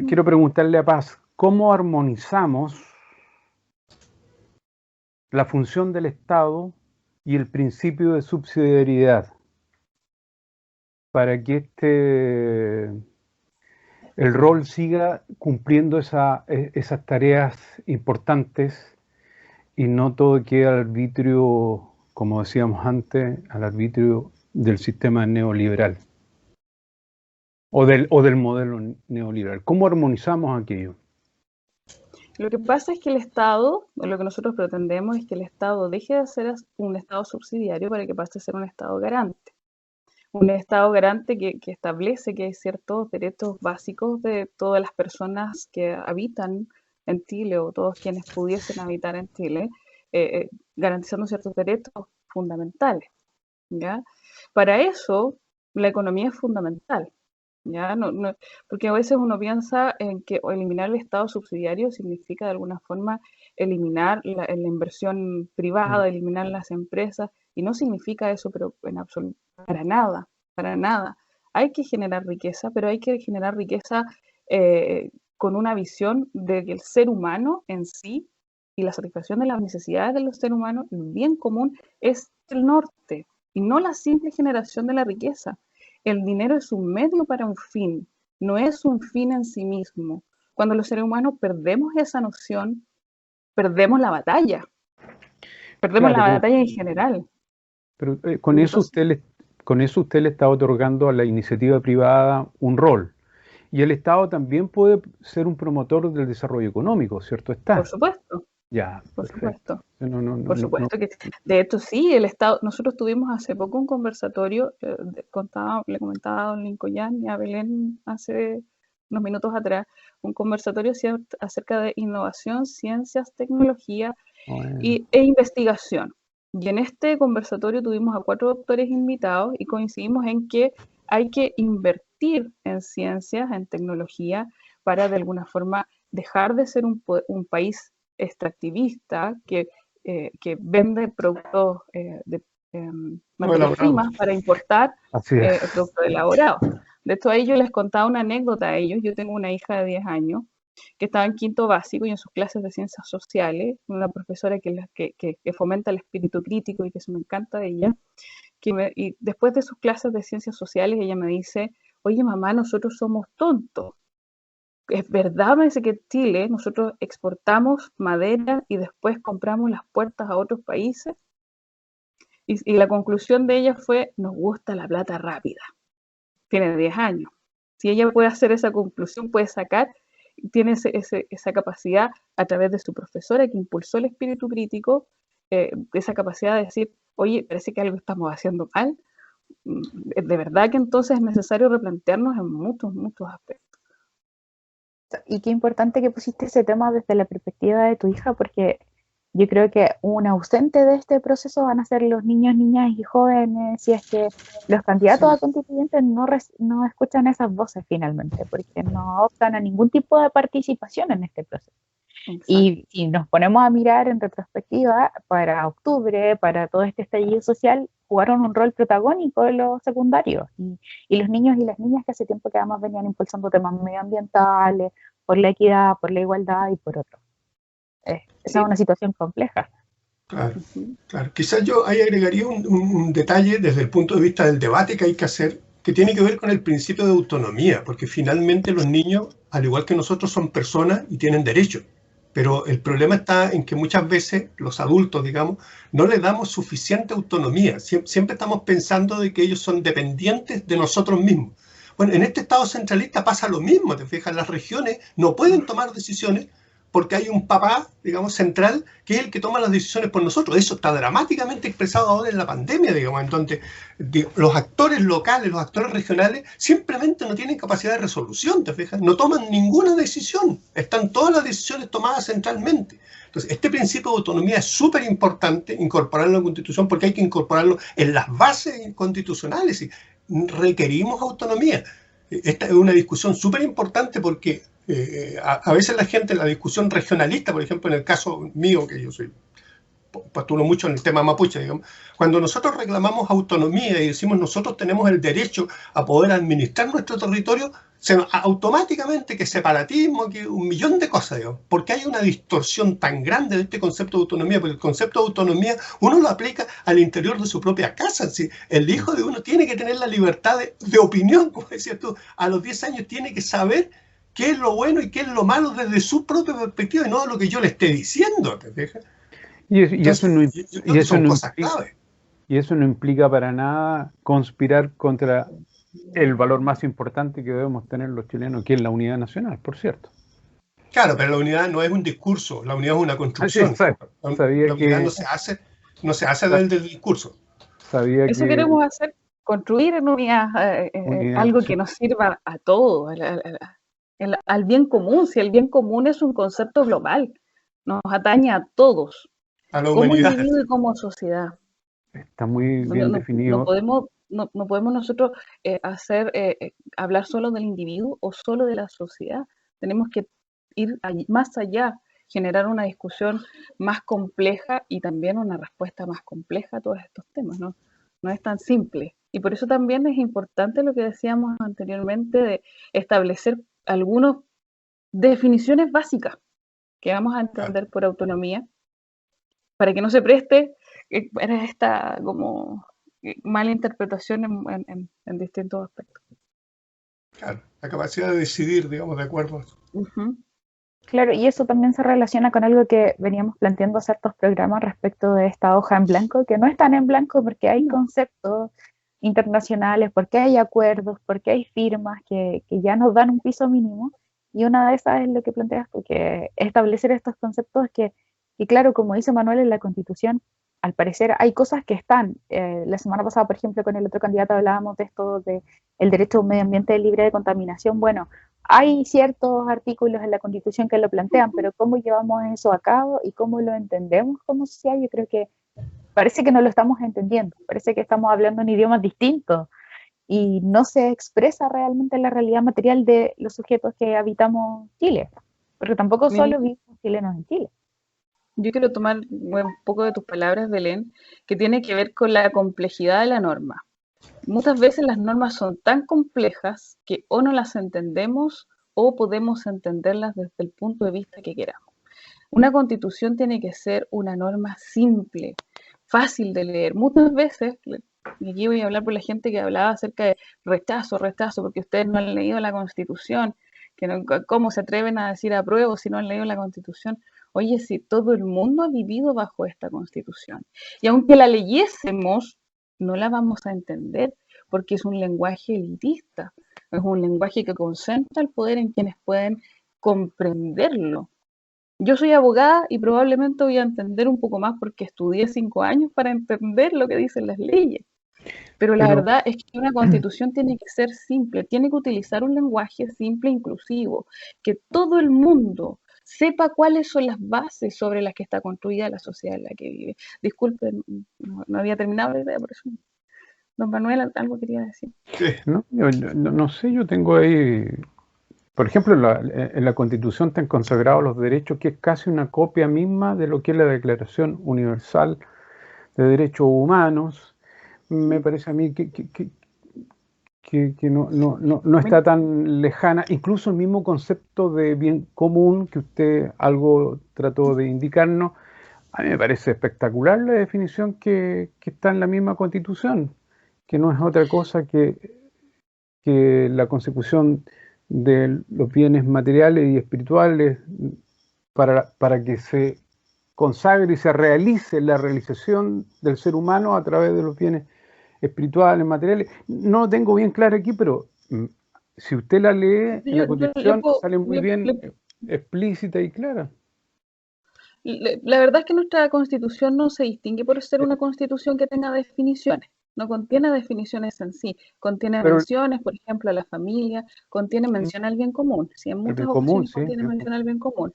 [SPEAKER 4] quiero preguntarle a Paz, ¿cómo armonizamos la función del Estado y el principio de subsidiariedad para que el rol siga cumpliendo esas tareas importantes y no todo quede al arbitrio, como decíamos antes, al arbitrio del sistema neoliberal o del modelo neoliberal? ¿Cómo armonizamos aquello?
[SPEAKER 2] Lo que pasa es que el Estado, lo que nosotros pretendemos es que el Estado deje de ser un Estado subsidiario para que pase a ser un Estado garante. Un Estado garante que establece que hay ciertos derechos básicos de todas las personas que habitan en Chile o todos quienes pudiesen habitar en Chile, garantizando ciertos derechos fundamentales, ¿ya? Para eso, la economía es fundamental. ¿Ya? Porque a veces uno piensa en que eliminar el Estado subsidiario significa de alguna forma eliminar la inversión privada, eliminar las empresas, y no significa eso, pero en absoluto, para nada, para nada. Hay que generar riqueza, pero hay que generar riqueza con una visión de que el ser humano en sí y la satisfacción de las necesidades de los seres humanos, el bien común, es el norte, y no la simple generación de la riqueza. El dinero es un medio para un fin, no es un fin en sí mismo. Cuando los seres humanos perdemos esa noción, perdemos la batalla. Perdemos la batalla en general.
[SPEAKER 4] Pero con eso usted le está otorgando a la iniciativa privada un rol. Y el Estado también puede ser un promotor del desarrollo económico, ¿cierto está?
[SPEAKER 2] Por supuesto.
[SPEAKER 4] Ya,
[SPEAKER 2] por supuesto.
[SPEAKER 4] Por
[SPEAKER 2] supuesto que de hecho sí, el Estado, nosotros tuvimos hace poco un conversatorio, le comentaba a don Lincoln y a Belén hace unos minutos atrás, un conversatorio acerca de innovación, ciencias, tecnología e investigación. Y en este conversatorio tuvimos a 4 doctores invitados y coincidimos en que hay que invertir en ciencias, en tecnología, para de alguna forma dejar de ser un país extractivista que vende productos de materias primas para importar productos elaborados. De hecho, a ellos les contaba una anécdota a ellos. Yo tengo una hija de 10 años que estaba en quinto básico y en sus clases de ciencias sociales, una profesora que fomenta el espíritu crítico y que eso me encanta de ella, y después de sus clases de ciencias sociales ella me dice, oye mamá, nosotros somos tontos. Es verdad, me dice que en Chile nosotros exportamos madera y después compramos las puertas a otros países. Y la conclusión de ella fue, nos gusta la plata rápida. Tiene 10 años. Si ella puede hacer esa conclusión, puede sacar, tiene esa capacidad a través de su profesora que impulsó el espíritu crítico, esa capacidad de decir, oye, parece que algo estamos haciendo mal. De verdad que entonces es necesario replantearnos en muchos aspectos.
[SPEAKER 3] Y qué importante que pusiste ese tema desde la perspectiva de tu hija, porque yo creo que un ausente de este proceso van a ser los niños, niñas y jóvenes, si es que los candidatos a constituyentes no escuchan esas voces finalmente, porque no optan a ningún tipo de participación en este proceso. Y si nos ponemos a mirar en retrospectiva, para octubre, para todo este estallido social, jugaron un rol protagónico en los secundarios. Y los niños y las niñas que hace tiempo que además venían impulsando temas medioambientales, por la equidad, por la igualdad y por otro. Esa es una situación compleja.
[SPEAKER 1] Claro, claro. Quizás yo ahí agregaría un detalle desde el punto de vista del debate que hay que hacer, que tiene que ver con el principio de autonomía, porque finalmente los niños, al igual que nosotros, son personas y tienen derechos. Pero el problema está en que muchas veces los adultos, digamos, no les damos suficiente autonomía. Siempre estamos pensando de que ellos son dependientes de nosotros mismos. Bueno, en este Estado centralista pasa lo mismo, te fijas, las regiones no pueden tomar decisiones porque hay un papá, digamos, central, que es el que toma las decisiones por nosotros. Eso está dramáticamente expresado ahora en la pandemia, digamos, en donde los actores locales, los actores regionales, simplemente no tienen capacidad de resolución, ¿te fijas? No toman ninguna decisión, están todas las decisiones tomadas centralmente. Entonces, este principio de autonomía es súper importante incorporarlo en la Constitución, porque hay que incorporarlo en las bases constitucionales. Y requerimos autonomía. Esta es una discusión súper importante porque a veces la gente, la discusión regionalista, por ejemplo, en el caso mío, que yo postulo mucho en el tema mapuche, digamos, cuando nosotros reclamamos autonomía y decimos nosotros tenemos el derecho a poder administrar nuestro territorio, automáticamente que separatismo, que un millón de cosas, digamos, porque hay una distorsión tan grande de este concepto de autonomía, porque el concepto de autonomía uno lo aplica al interior de su propia casa. ¿Sí? El hijo de uno tiene que tener la libertad de opinión, como decías tú, a los 10 años tiene que saber qué es lo bueno y qué es lo malo desde su propia perspectiva y no de lo que yo le esté diciendo, ¿te fijas?
[SPEAKER 4] Y eso no implica para nada conspirar contra el valor más importante que debemos tener los chilenos, que es la unidad nacional, por cierto.
[SPEAKER 1] Claro, pero la unidad no es un discurso, la unidad es una construcción. La unidad no se hace desde el discurso.
[SPEAKER 2] Eso queremos hacer, construir en unidad, algo que nos sirva a todos, al bien común. Si el bien común es un concepto global, nos atañe a todos, como individuo y como sociedad.
[SPEAKER 4] Está muy bien definido.
[SPEAKER 2] No podemos nosotros hablar solo del individuo o solo de la sociedad. Tenemos que ir más allá, generar una discusión más compleja y también una respuesta más compleja a todos estos temas, ¿no? No es tan simple. Y por eso también es importante lo que decíamos anteriormente de establecer algunas definiciones básicas que vamos a entender por autonomía, para que no se preste para esta como mala interpretación en distintos aspectos.
[SPEAKER 1] Claro, la capacidad de decidir, digamos, de acuerdo.
[SPEAKER 3] Claro, y eso también se relaciona con algo que veníamos planteando ciertos programas respecto de esta hoja en blanco, que no están en blanco porque hay conceptos internacionales, porque hay acuerdos, porque hay firmas que ya nos dan un piso mínimo, y una de esas es lo que planteas tú, que establecer estos conceptos que claro, como dice Manuel en la Constitución, al parecer hay cosas que están. La semana pasada, por ejemplo, con el otro candidato hablábamos de esto, de el derecho a un medio ambiente libre de contaminación. Bueno, hay ciertos artículos en la Constitución que lo plantean, pero cómo llevamos eso a cabo y cómo lo entendemos como sociedad, yo creo que parece que no lo estamos entendiendo, parece que estamos hablando en idiomas distintos y no se expresa realmente la realidad material de los sujetos que habitamos Chile, porque tampoco solo vivimos chilenos en Chile.
[SPEAKER 2] Yo quiero tomar un poco de tus palabras, Belén, que tiene que ver con la complejidad de la norma. Muchas veces las normas son tan complejas que o no las entendemos o podemos entenderlas desde el punto de vista que queramos. Una constitución tiene que ser una norma simple, fácil de leer. Muchas veces, y aquí voy a hablar por la gente que hablaba acerca de rechazo, porque ustedes no han leído la Constitución, que no, ¿cómo se atreven a decir apruebo si no han leído la Constitución? Oye, si todo el mundo ha vivido bajo esta Constitución, y aunque la leyésemos, no la vamos a entender, porque es un lenguaje elitista, es un lenguaje que concentra el poder en quienes pueden comprenderlo. Yo soy abogada y probablemente voy a entender un poco más porque estudié 5 años para entender lo que dicen las leyes. Pero la verdad es que una constitución tiene que ser simple, tiene que utilizar un lenguaje simple e inclusivo, que todo el mundo sepa cuáles son las bases sobre las que está construida la sociedad en la que vive. Disculpen, no había terminado la idea, por eso. Don Manuel, ¿algo quería decir?
[SPEAKER 4] No sé, yo tengo ahí, por ejemplo, en la Constitución están consagrados los derechos, que es casi una copia misma de lo que es la Declaración Universal de Derechos Humanos. Me parece a mí que no está tan lejana. Incluso el mismo concepto de bien común que usted algo trató de indicarnos, a mí me parece espectacular la definición que está en la misma Constitución, que no es otra cosa que la consecución de los bienes materiales y espirituales para que se consagre y se realice la realización del ser humano a través de los bienes espirituales, materiales. No lo tengo bien claro aquí, pero si usted la lee en la Constitución sale muy bien explícita y clara.
[SPEAKER 2] La verdad es que nuestra constitución no se distingue por ser una constitución que tenga definiciones. No contiene definiciones en sí, contiene
[SPEAKER 4] Pero
[SPEAKER 2] menciones, por ejemplo, a la familia, contiene mención al bien común, sí, en
[SPEAKER 4] el
[SPEAKER 2] muchas
[SPEAKER 4] bien común,
[SPEAKER 2] ocasiones
[SPEAKER 4] sí.
[SPEAKER 2] contiene mención al bien común.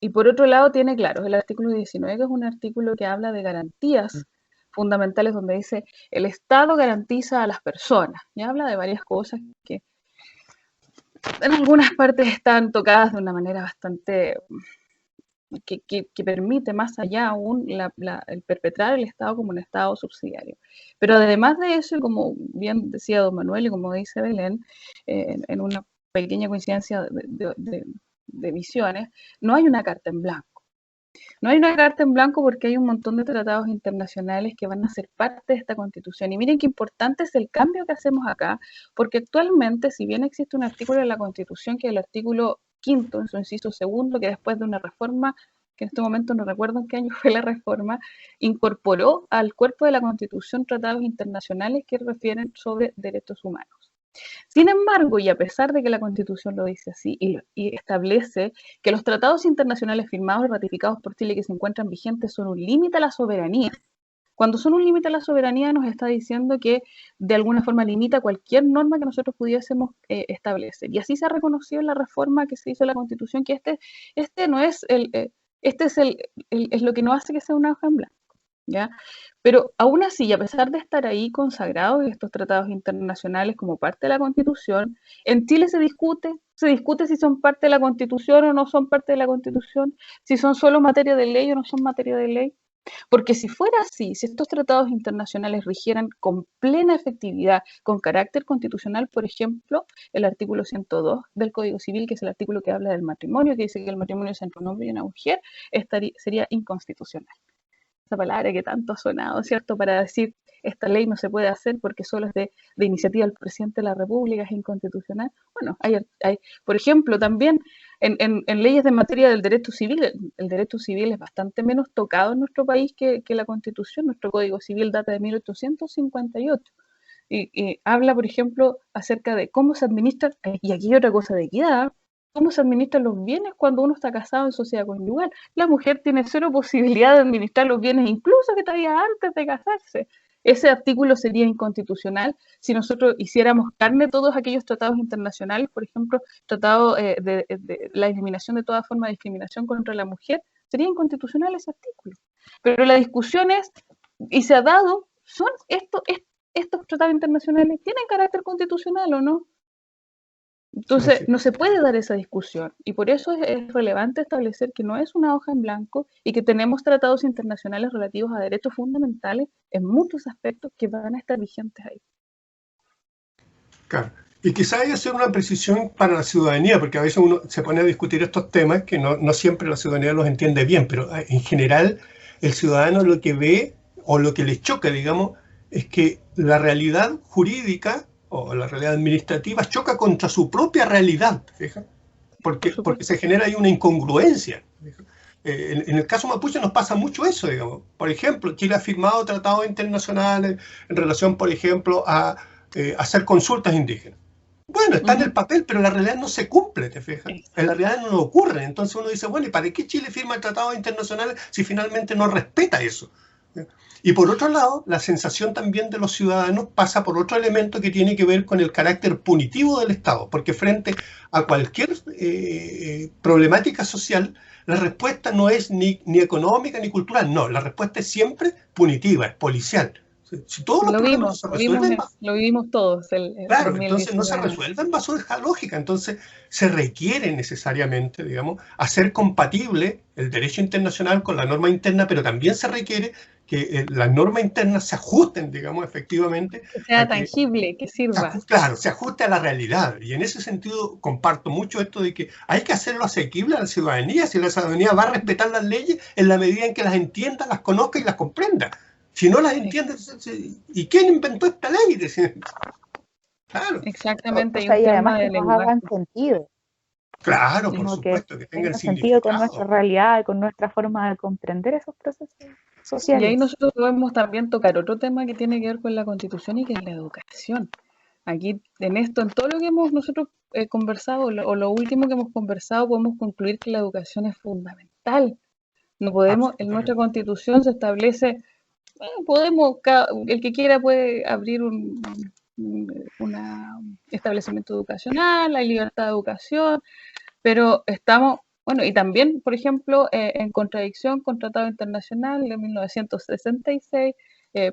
[SPEAKER 2] Y por otro lado tiene, claro, el artículo 19, que es un artículo que habla de garantías fundamentales, donde dice, el Estado garantiza a las personas, y habla de varias cosas que en algunas partes están tocadas de una manera bastante que permite más allá aún el perpetrar el Estado como un Estado subsidiario. Pero además de eso, y como bien decía don Manuel y como dice Belén, en una pequeña coincidencia de visiones, no hay una carta en blanco. No hay una carta en blanco porque hay un montón de tratados internacionales que van a ser parte de esta constitución. Y miren qué importante es el cambio que hacemos acá, porque actualmente, si bien existe un artículo de la constitución, que es el artículo 5, en su inciso segundo, que después de una reforma, que en este momento no recuerdo en qué año fue la reforma, incorporó al cuerpo de la constitución tratados internacionales que refieren sobre derechos humanos. Sin embargo, y a pesar de que la Constitución lo dice así y establece que los tratados internacionales firmados y ratificados por Chile que se encuentran vigentes son un límite a la soberanía, cuando son un límite a la soberanía nos está diciendo que de alguna forma limita cualquier norma que nosotros pudiésemos establecer. Y así se ha reconocido en la reforma que se hizo a la Constitución que este no es es lo que no hace que sea una hoja en blanco. ¿Ya? Pero aún así, a pesar de estar ahí consagrados estos tratados internacionales como parte de la Constitución, en Chile se discute si son parte de la Constitución o no son parte de la Constitución, si son solo materia de ley o no son materia de ley. Porque si fuera así, si estos tratados internacionales rigieran con plena efectividad, con carácter constitucional, por ejemplo, el artículo 102 del Código Civil, que es el artículo que habla del matrimonio, que dice que el matrimonio es entre un hombre y una mujer, sería inconstitucional. Esa palabra que tanto ha sonado, ¿cierto? Para decir, esta ley no se puede hacer porque solo es de iniciativa del presidente de la República, es inconstitucional. Bueno, por ejemplo, también en leyes de materia del derecho civil, el derecho civil es bastante menos tocado en nuestro país que la Constitución. Nuestro Código Civil data de 1858 y habla, por ejemplo, acerca de cómo se administra, y aquí hay otra cosa de equidad, cómo se administran los bienes cuando uno está casado en sociedad conyugal. La mujer tiene cero posibilidad de administrar los bienes, incluso que todavía antes de casarse. Ese artículo sería inconstitucional si nosotros hiciéramos carne todos aquellos tratados internacionales, por ejemplo, tratado de la eliminación de toda forma de discriminación contra la mujer, sería inconstitucional ese artículo. Pero la discusión es, y se ha dado, ¿son estos tratados internacionales tienen carácter constitucional o no? Entonces, no se puede dar esa discusión y por eso es relevante establecer que no es una hoja en blanco y que tenemos tratados internacionales relativos a derechos fundamentales en muchos aspectos que van a estar vigentes ahí.
[SPEAKER 1] Claro. Y quizá hay que hacer una precisión para la ciudadanía, porque a veces uno se pone a discutir estos temas que no siempre la ciudadanía los entiende bien, pero en general el ciudadano lo que ve o lo que le choca, digamos, es que la realidad jurídica o la realidad administrativa choca contra su propia realidad, ¿fijas? Porque se genera ahí una incongruencia. En el caso mapuche nos pasa mucho eso, digamos. Por ejemplo, Chile ha firmado tratados internacionales en relación, por ejemplo, a hacer consultas indígenas. Bueno, está en el papel, pero la realidad no se cumple, ¿te fijas? En la realidad no ocurre. Entonces uno dice, bueno, ¿y para qué Chile firma tratados internacionales si finalmente no respeta eso? Y por otro lado, la sensación también de los ciudadanos pasa por otro elemento que tiene que ver con el carácter punitivo del Estado, porque frente a cualquier problemática social, la respuesta no es ni económica ni cultural, no, la respuesta es siempre punitiva, es policial. Si todos los problemas se resuelven,
[SPEAKER 2] lo vivimos todos.
[SPEAKER 1] Claro, entonces no se resuelven bajo esa lógica. Entonces se requiere necesariamente, digamos, hacer compatible el derecho internacional con la norma interna, pero también se requiere que las normas internas se ajusten, digamos, efectivamente.
[SPEAKER 2] Que sea tangible, que sirva.
[SPEAKER 1] Claro, se ajuste a la realidad. Y en ese sentido comparto mucho esto de que hay que hacerlo asequible a la ciudadanía, si la ciudadanía va a respetar las leyes en la medida en que las entienda, las conozca y las comprenda. Si no las entiende, ¿y quién inventó esta ley? Claro.
[SPEAKER 2] Exactamente.
[SPEAKER 3] O sea, y además que nos hagan sentido.
[SPEAKER 1] Claro, por supuesto, que tengan
[SPEAKER 3] sentido con nuestra realidad, con nuestra forma de comprender esos procesos sociales.
[SPEAKER 2] Y ahí nosotros podemos también tocar otro tema que tiene que ver con la Constitución y que es la educación. Aquí, en todo lo que nosotros conversado, o lo último que hemos conversado, podemos concluir que la educación es fundamental universal. No podemos, en nuestra Constitución se establece, el que quiera puede abrir un establecimiento educacional, hay libertad de educación, pero estamos, bueno, y también, por ejemplo, en contradicción con Tratado Internacional de 1966,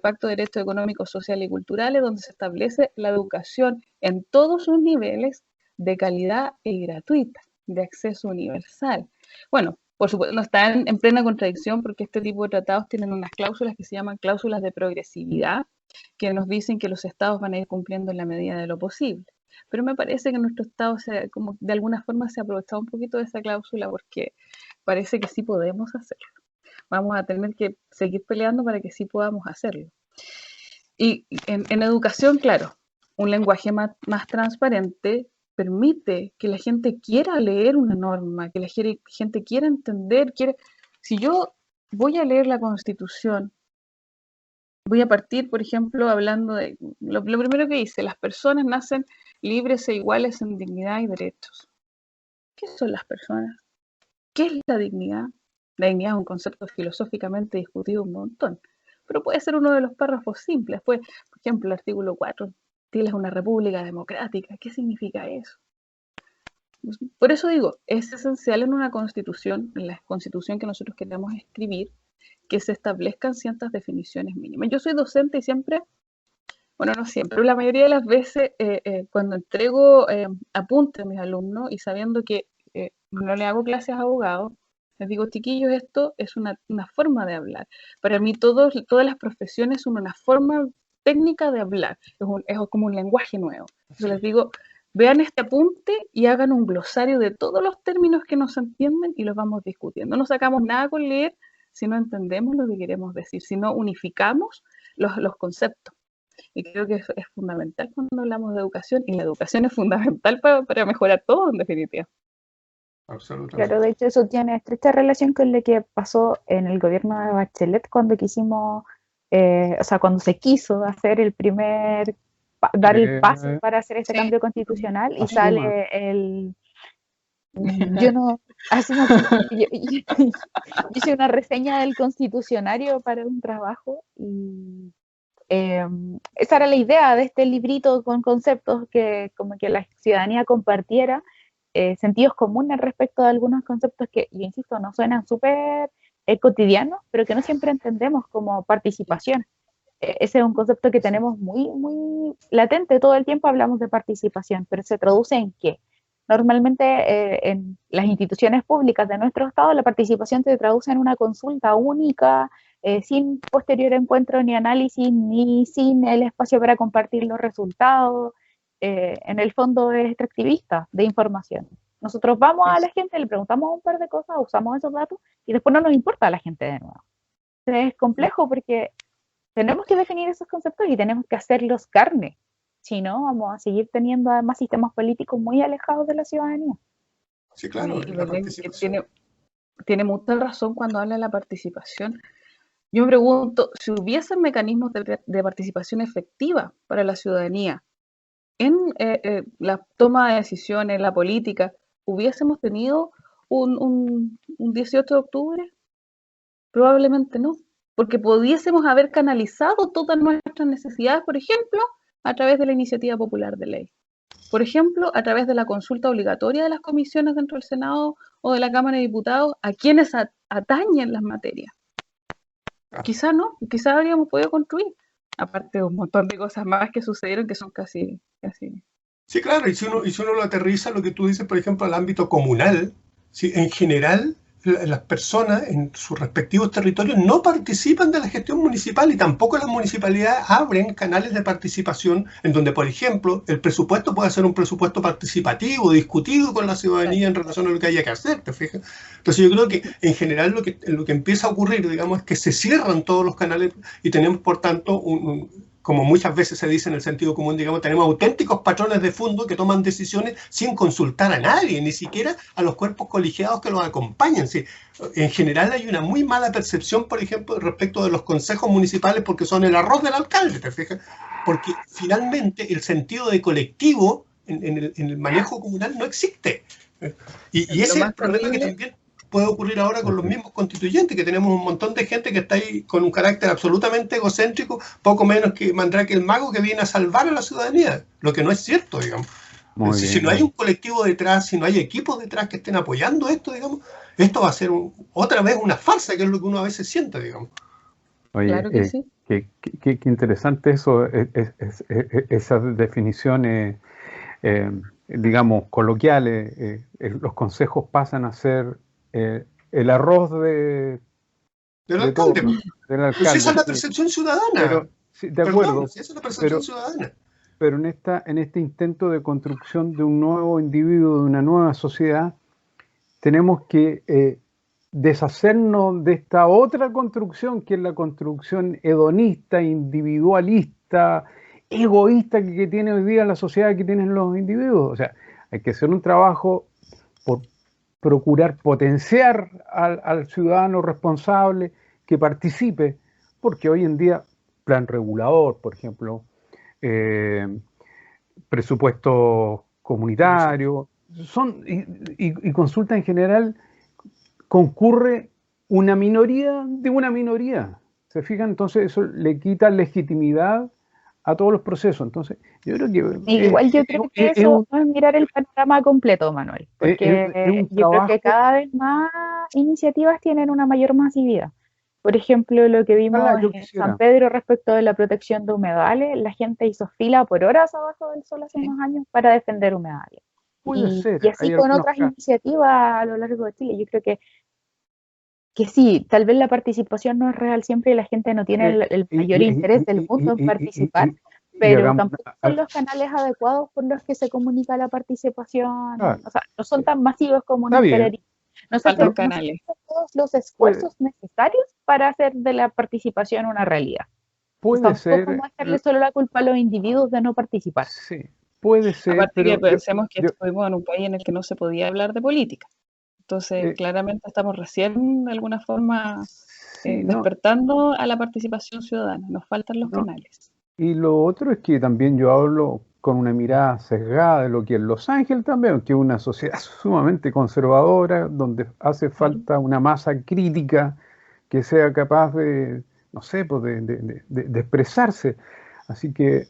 [SPEAKER 2] Pacto de Derechos Económicos, Sociales y Culturales, donde se establece la educación en todos sus niveles de calidad y gratuita, de acceso universal. Bueno, por supuesto, no están en plena contradicción porque este tipo de tratados tienen unas cláusulas que se llaman cláusulas de progresividad, que nos dicen que los estados van a ir cumpliendo en la medida de lo posible. Pero me parece que nuestro estado como de alguna forma se ha aprovechado un poquito de esa cláusula porque parece que sí podemos hacerlo. Vamos a tener que seguir peleando para que sí podamos hacerlo. Y en educación, claro, un lenguaje más transparente permite que la gente quiera leer una norma, que la gente quiera entender, si yo voy a leer la Constitución, voy a partir, por ejemplo, hablando de lo primero que dice, las personas nacen libres e iguales en dignidad y derechos. ¿Qué son las personas? ¿Qué es la dignidad? La dignidad es un concepto filosóficamente discutido un montón, pero puede ser uno de los párrafos simples. Por ejemplo, el artículo 4, Chile es una república democrática. ¿Qué significa eso? Por eso digo, es esencial en una constitución, en la constitución que nosotros queremos escribir, que se establezcan ciertas definiciones mínimas. Yo soy docente y siempre, bueno, no siempre, pero la mayoría de las veces cuando entrego apuntes a mis alumnos y sabiendo que no le hago clases a abogados, les digo, chiquillos, esto es una forma de hablar. Para mí todas las profesiones son una forma técnica de hablar, es como un lenguaje nuevo. Entonces les digo, vean este apunte y hagan un glosario de todos los términos que no se entienden y los vamos discutiendo. No sacamos nada con leer si no entendemos lo que queremos decir, si no unificamos los conceptos. Y creo que eso es fundamental cuando hablamos de educación, y la educación es fundamental para mejorar todo, en definitiva.
[SPEAKER 3] Absolutamente. Claro, de hecho eso tiene estrecha relación con lo que pasó en el gobierno de Bachelet cuando quisimos, cuando se quiso hacer dar el paso para hacer este cambio constitucional y sale yo hice una reseña del Constitucionario para un trabajo y esa era la idea de este librito con conceptos que como que la ciudadanía compartiera sentidos comunes respecto de algunos conceptos que, yo insisto, no suenan súper cotidianos, pero que no siempre entendemos como participación. Ese es un concepto que tenemos muy, muy latente, todo el tiempo hablamos de participación, pero ¿se traduce en qué? Normalmente en las instituciones públicas de nuestro Estado la participación se traduce en una consulta única, sin posterior encuentro ni análisis, ni sin el espacio para compartir los resultados. En el fondo es extractivista de información. Nosotros vamos a la gente, le preguntamos un par de cosas, usamos esos datos y después no nos importa a la gente de nuevo. Entonces es complejo porque tenemos que definir esos conceptos y tenemos que hacerlos carne. Si no, vamos a seguir teniendo además sistemas políticos muy alejados de la ciudadanía.
[SPEAKER 1] Sí, claro.
[SPEAKER 2] Tiene mucha razón cuando habla de la participación. Yo me pregunto, si hubiesen mecanismos de participación efectiva para la ciudadanía en la toma de decisiones, la política, ¿hubiésemos tenido un 18 de octubre? Probablemente no, porque pudiésemos haber canalizado todas nuestras necesidades, por ejemplo, a través de la iniciativa popular de ley. Por ejemplo, a través de la consulta obligatoria de las comisiones dentro del Senado o de la Cámara de Diputados a quienes atañen las materias. Quizá no, quizá habríamos podido construir, aparte de un montón de cosas más que sucedieron que son casi.
[SPEAKER 1] Sí, claro, y si uno lo aterriza, lo que tú dices, por ejemplo, al ámbito comunal, ¿sí? En general, las personas en sus respectivos territorios no participan de la gestión municipal y tampoco las municipalidades abren canales de participación en donde, por ejemplo, el presupuesto puede ser un presupuesto participativo, discutido con la ciudadanía en relación a lo que haya que hacer, ¿te fijas? Entonces yo creo que en general lo que empieza a ocurrir, digamos, es que se cierran todos los canales y tenemos, por tanto, como muchas veces se dice en el sentido común, digamos, tenemos auténticos patrones de fondo que toman decisiones sin consultar a nadie, ni siquiera a los cuerpos colegiados que los acompañan. Sí, en general hay una muy mala percepción, por ejemplo, respecto de los consejos municipales porque son el arroz del alcalde, ¿te fijas? Porque finalmente el sentido de colectivo en el manejo comunal no existe. Y ese es el problema que también... puede ocurrir ahora con los mismos constituyentes, que tenemos un montón de gente que está ahí con un carácter absolutamente egocéntrico, poco menos que Mandrake el Mago, que viene a salvar a la ciudadanía, lo que no es cierto, digamos. Si no hay un colectivo detrás, si no hay equipos detrás que estén apoyando esto, digamos, esto va a ser otra vez una farsa, que es lo que uno a veces siente, digamos.
[SPEAKER 4] Oye,
[SPEAKER 2] Claro que sí.
[SPEAKER 4] Qué interesante eso, esas definiciones, digamos, coloquiales. Los consejos pasan a ser el arroz
[SPEAKER 1] del alcalde.
[SPEAKER 4] Del alcalde.
[SPEAKER 1] Pues esa es la percepción ciudadana.
[SPEAKER 4] Pero, sí, de acuerdo.
[SPEAKER 1] Perdón, esa es la percepción ciudadana.
[SPEAKER 4] Pero en este intento de construcción de un nuevo individuo, de una nueva sociedad, tenemos que deshacernos de esta otra construcción, que es la construcción hedonista, individualista, egoísta que tiene hoy día la sociedad, que tienen los individuos. O sea, hay que hacer un trabajo por procurar potenciar al ciudadano responsable que participe, porque hoy en día, plan regulador, por ejemplo, presupuesto comunitario, y consulta en general, concurre una minoría de una minoría. ¿Se fijan? Entonces eso le quita legitimidad a todos los procesos. Entonces, yo creo que...
[SPEAKER 3] Igual yo creo que eso no es mirar el panorama completo, Manuel, porque yo creo que cada vez más iniciativas tienen una mayor masividad. Por ejemplo, lo que vimos en San Pedro respecto de la protección de humedales, la gente hizo fila por horas abajo del sol hace unos años para defender humedales. Y así con otras iniciativas a lo largo de Chile. Yo creo que sí, tal vez la participación no es real siempre y la gente no tiene el mayor interés del mundo en participar, pero tampoco son los canales adecuados por los que se comunica la participación. O sea, no son tan masivos como nos quereríamos. No se hacen todos los esfuerzos necesarios para hacer de la participación una realidad.
[SPEAKER 4] Puede ser.
[SPEAKER 3] Tampoco echarle solo la culpa a los individuos de no participar.
[SPEAKER 4] Sí, puede ser.
[SPEAKER 2] Aparte que pensemos que estuvimos en un país en el que no se podía hablar de política. Entonces, claramente estamos recién, de alguna forma, despertando a la participación ciudadana. Nos faltan los canales.
[SPEAKER 4] Y lo otro es que también yo hablo con una mirada sesgada de lo que es Los Ángeles también, que es una sociedad sumamente conservadora, donde hace falta una masa crítica que sea capaz de, no sé, pues de expresarse. Así que,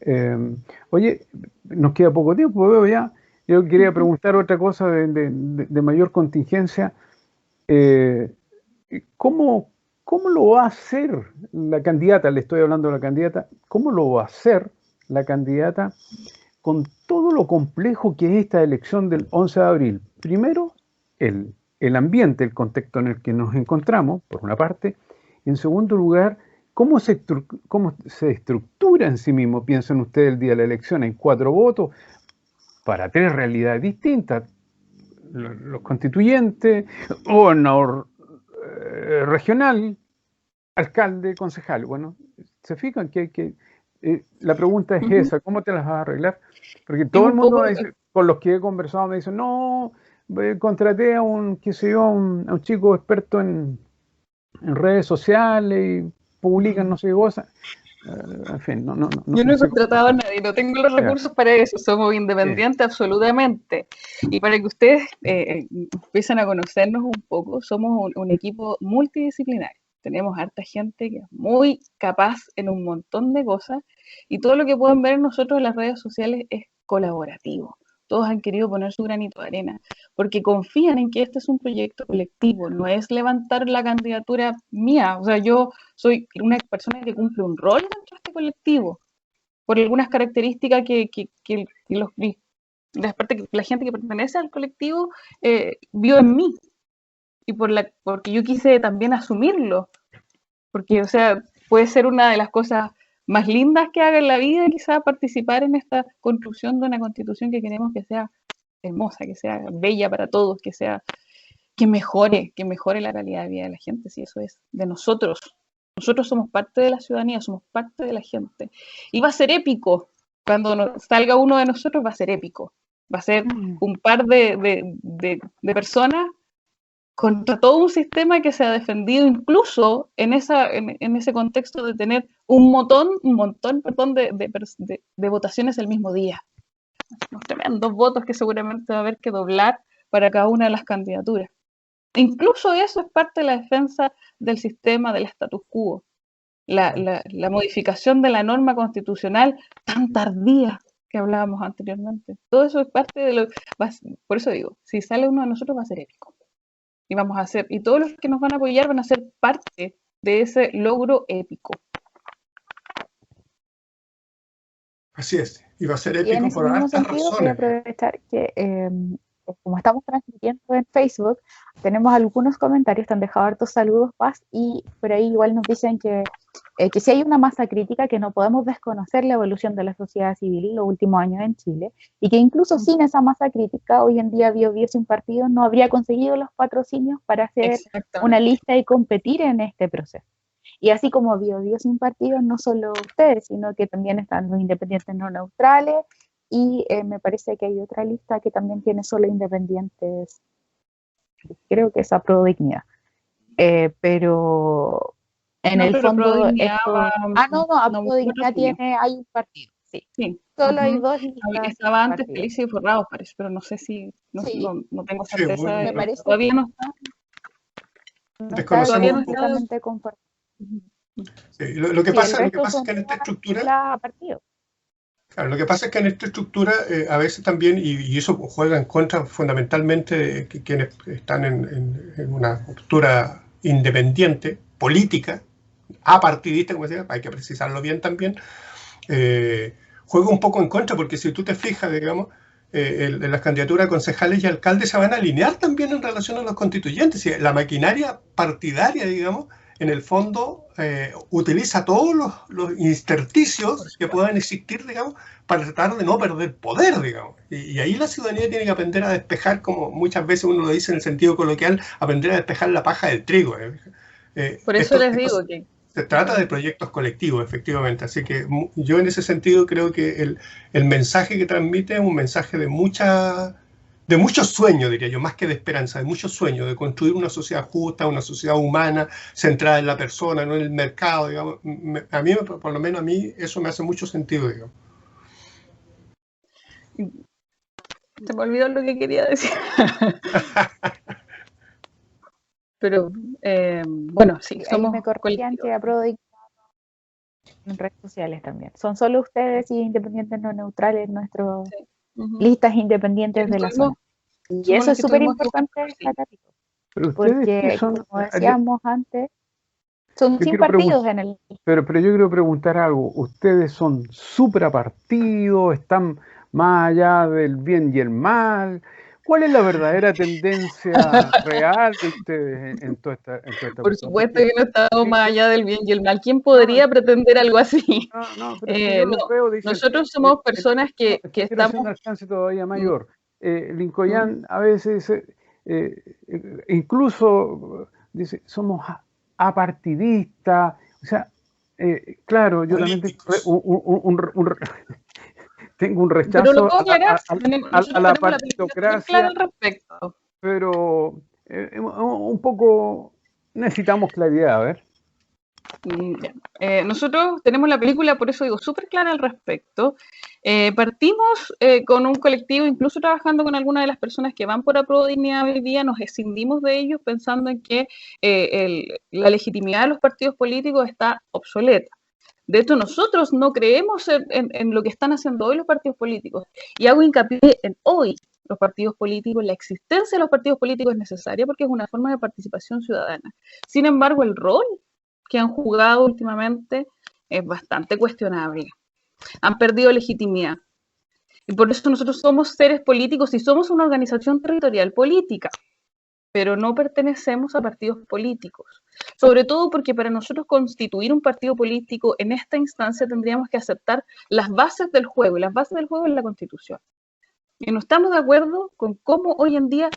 [SPEAKER 4] oye, nos queda poco tiempo, veo ya. Yo quería preguntar otra cosa de mayor contingencia. ¿Cómo lo va a hacer la candidata? Le estoy hablando de la candidata. ¿Cómo lo va a hacer la candidata con todo lo complejo que es esta elección del 11 de abril? Primero, el ambiente, el contexto en el que nos encontramos, por una parte. Y en segundo lugar, cómo se estructura en sí mismo. Piensen ustedes el día de la elección, hay 4 votos para 3 realidades distintas. Los constituyentes, gobernador regional, alcalde, concejal. Bueno, se fijan que la pregunta es esa, ¿cómo te las vas a arreglar? Porque todo el mundo con los que he conversado me dicen, no, contraté a un chico experto en redes sociales y publican no sé qué cosa. En fin,
[SPEAKER 2] yo no he contratado a nadie, no tengo los recursos para eso, somos independientes absolutamente. Y para que ustedes empiecen a conocernos un poco, somos un equipo multidisciplinario. Tenemos harta gente que es muy capaz en un montón de cosas y todo lo que pueden ver nosotros en las redes sociales es colaborativo. Todos han querido poner su granito de arena porque confían en que este es un proyecto colectivo, no es levantar la candidatura mía. O sea, yo soy una persona que cumple un rol dentro de este colectivo por algunas características que la gente que pertenece al colectivo vio en mí y porque yo quise también asumirlo. Porque, o sea, puede ser una de las cosas más lindas que haga en la vida, quizás participar en esta construcción de una constitución que queremos que sea hermosa, que sea bella para todos, que mejore la calidad de vida de la gente, si eso es de nosotros. Nosotros somos parte de la ciudadanía, somos parte de la gente. Y va a ser épico, cuando salga uno de nosotros va a ser épico. Va a ser un par de personas contra todo un sistema que se ha defendido incluso en ese contexto de tener un montón de votaciones el mismo día. Unos tremendos votos que seguramente va a haber que doblar para cada una de las candidaturas. Incluso eso es parte de la defensa del sistema, del status quo. La modificación de la norma constitucional tan tardía que hablábamos anteriormente. Todo eso es parte de lo... Por eso digo, si sale uno de nosotros va a ser épico. Y vamos a hacer, y todos los que nos van a apoyar van a ser parte de ese logro épico.
[SPEAKER 1] Así es, y va a ser
[SPEAKER 3] Y en
[SPEAKER 1] épico
[SPEAKER 3] ese
[SPEAKER 1] por
[SPEAKER 3] mismo
[SPEAKER 1] hartas
[SPEAKER 3] sentido, voy a
[SPEAKER 1] razones.
[SPEAKER 3] aprovechar que como estamos transmitiendo en Facebook, tenemos algunos comentarios, te han dejado hartos saludos, Paz, y por ahí igual nos dicen que si hay una masa crítica, que no podemos desconocer la evolución de la sociedad civil los últimos años en Chile, y que incluso sin esa masa crítica, hoy en día Biobío sin partido no habría conseguido los patrocinios para hacer una lista y competir en este proceso. Y así como Biobío sin partido, no solo ustedes, sino que también están los independientes no neutrales, y me parece que hay otra lista que también tiene solo independientes, creo que es Apruebo Dignidad. Pero en el fondo esto... Apruebo Dignidad hay un partido, sí. Solo hay dos listas.
[SPEAKER 2] Estaba antes Felices y Forrados, parece, pero no sé si, no tengo certeza.
[SPEAKER 1] Sí, bueno,
[SPEAKER 3] me parece
[SPEAKER 2] todavía no está.
[SPEAKER 1] Desconocemos un poco.
[SPEAKER 3] Completamente conforme.
[SPEAKER 1] Sí, lo que pasa es que en esta estructura... Claro, lo que pasa es que en esta estructura a veces también, y eso juega en contra fundamentalmente de quienes están en una postura independiente, política, apartidista, como decía, hay que precisarlo bien también, juega un poco en contra, porque si tú te fijas, digamos, en las candidaturas a concejales y alcaldes se van a alinear también en relación a los constituyentes. Si la maquinaria partidaria, digamos, en el fondo utiliza todos los intersticios que puedan existir, digamos, para tratar de no perder poder, digamos. Y ahí la ciudadanía tiene que aprender a despejar, como muchas veces uno lo dice en el sentido coloquial, aprender a despejar la paja del trigo.
[SPEAKER 2] Por eso les digo que...
[SPEAKER 1] Se trata de proyectos colectivos, efectivamente. Así que yo en ese sentido creo que el mensaje que transmite es un mensaje de mucho sueño, diría yo, más que de esperanza, de mucho sueño, de construir una sociedad justa, una sociedad humana, centrada en la persona, no en el mercado, digamos. A mí, por lo menos a mí, eso me hace mucho sentido, digamos.
[SPEAKER 2] Se me olvidó lo que quería decir. Pero, bueno, sí, somos
[SPEAKER 3] me corregían que Apruebo en redes sociales también. Son solo ustedes y independientes no neutrales nuestras listas independientes de la zona. Y eso es súper importante destacar. Porque, como decíamos antes, son sin partidos en el...
[SPEAKER 4] Pero yo quiero preguntar algo. Ustedes son suprapartidos, están más allá del bien y el mal. ¿Cuál es la verdadera tendencia real de ustedes en toda esta
[SPEAKER 2] Por supuesto que no estamos más allá del bien y el mal. ¿Quién podría pretender algo así? Nosotros somos personas que estamos...
[SPEAKER 4] un alcance todavía mayor. Lincoln a veces incluso dice, somos apartidistas. O sea, claro, yo también tengo un rechazo a la partidocracia, pero un poco necesitamos claridad, a ver.
[SPEAKER 2] Nosotros tenemos la película, por eso digo, súper clara al respecto. Partimos con un colectivo, incluso trabajando con algunas de las personas que van por Apruebo Dignidad hoy día, nos escindimos de ellos pensando en que la legitimidad de los partidos políticos está obsoleta. De hecho, nosotros no creemos en lo que están haciendo hoy los partidos políticos. Y hago hincapié en hoy los partidos políticos, la existencia de los partidos políticos es necesaria porque es una forma de participación ciudadana. Sin embargo, el rol que han jugado últimamente es bastante cuestionable. Han perdido legitimidad. Y por eso nosotros somos seres políticos y somos una organización territorial política, pero no pertenecemos a partidos políticos. Sobre todo porque para nosotros constituir un partido político en esta instancia tendríamos que aceptar las bases del juego, y las bases del juego es la Constitución. Y no estamos de acuerdo con cómo hoy en día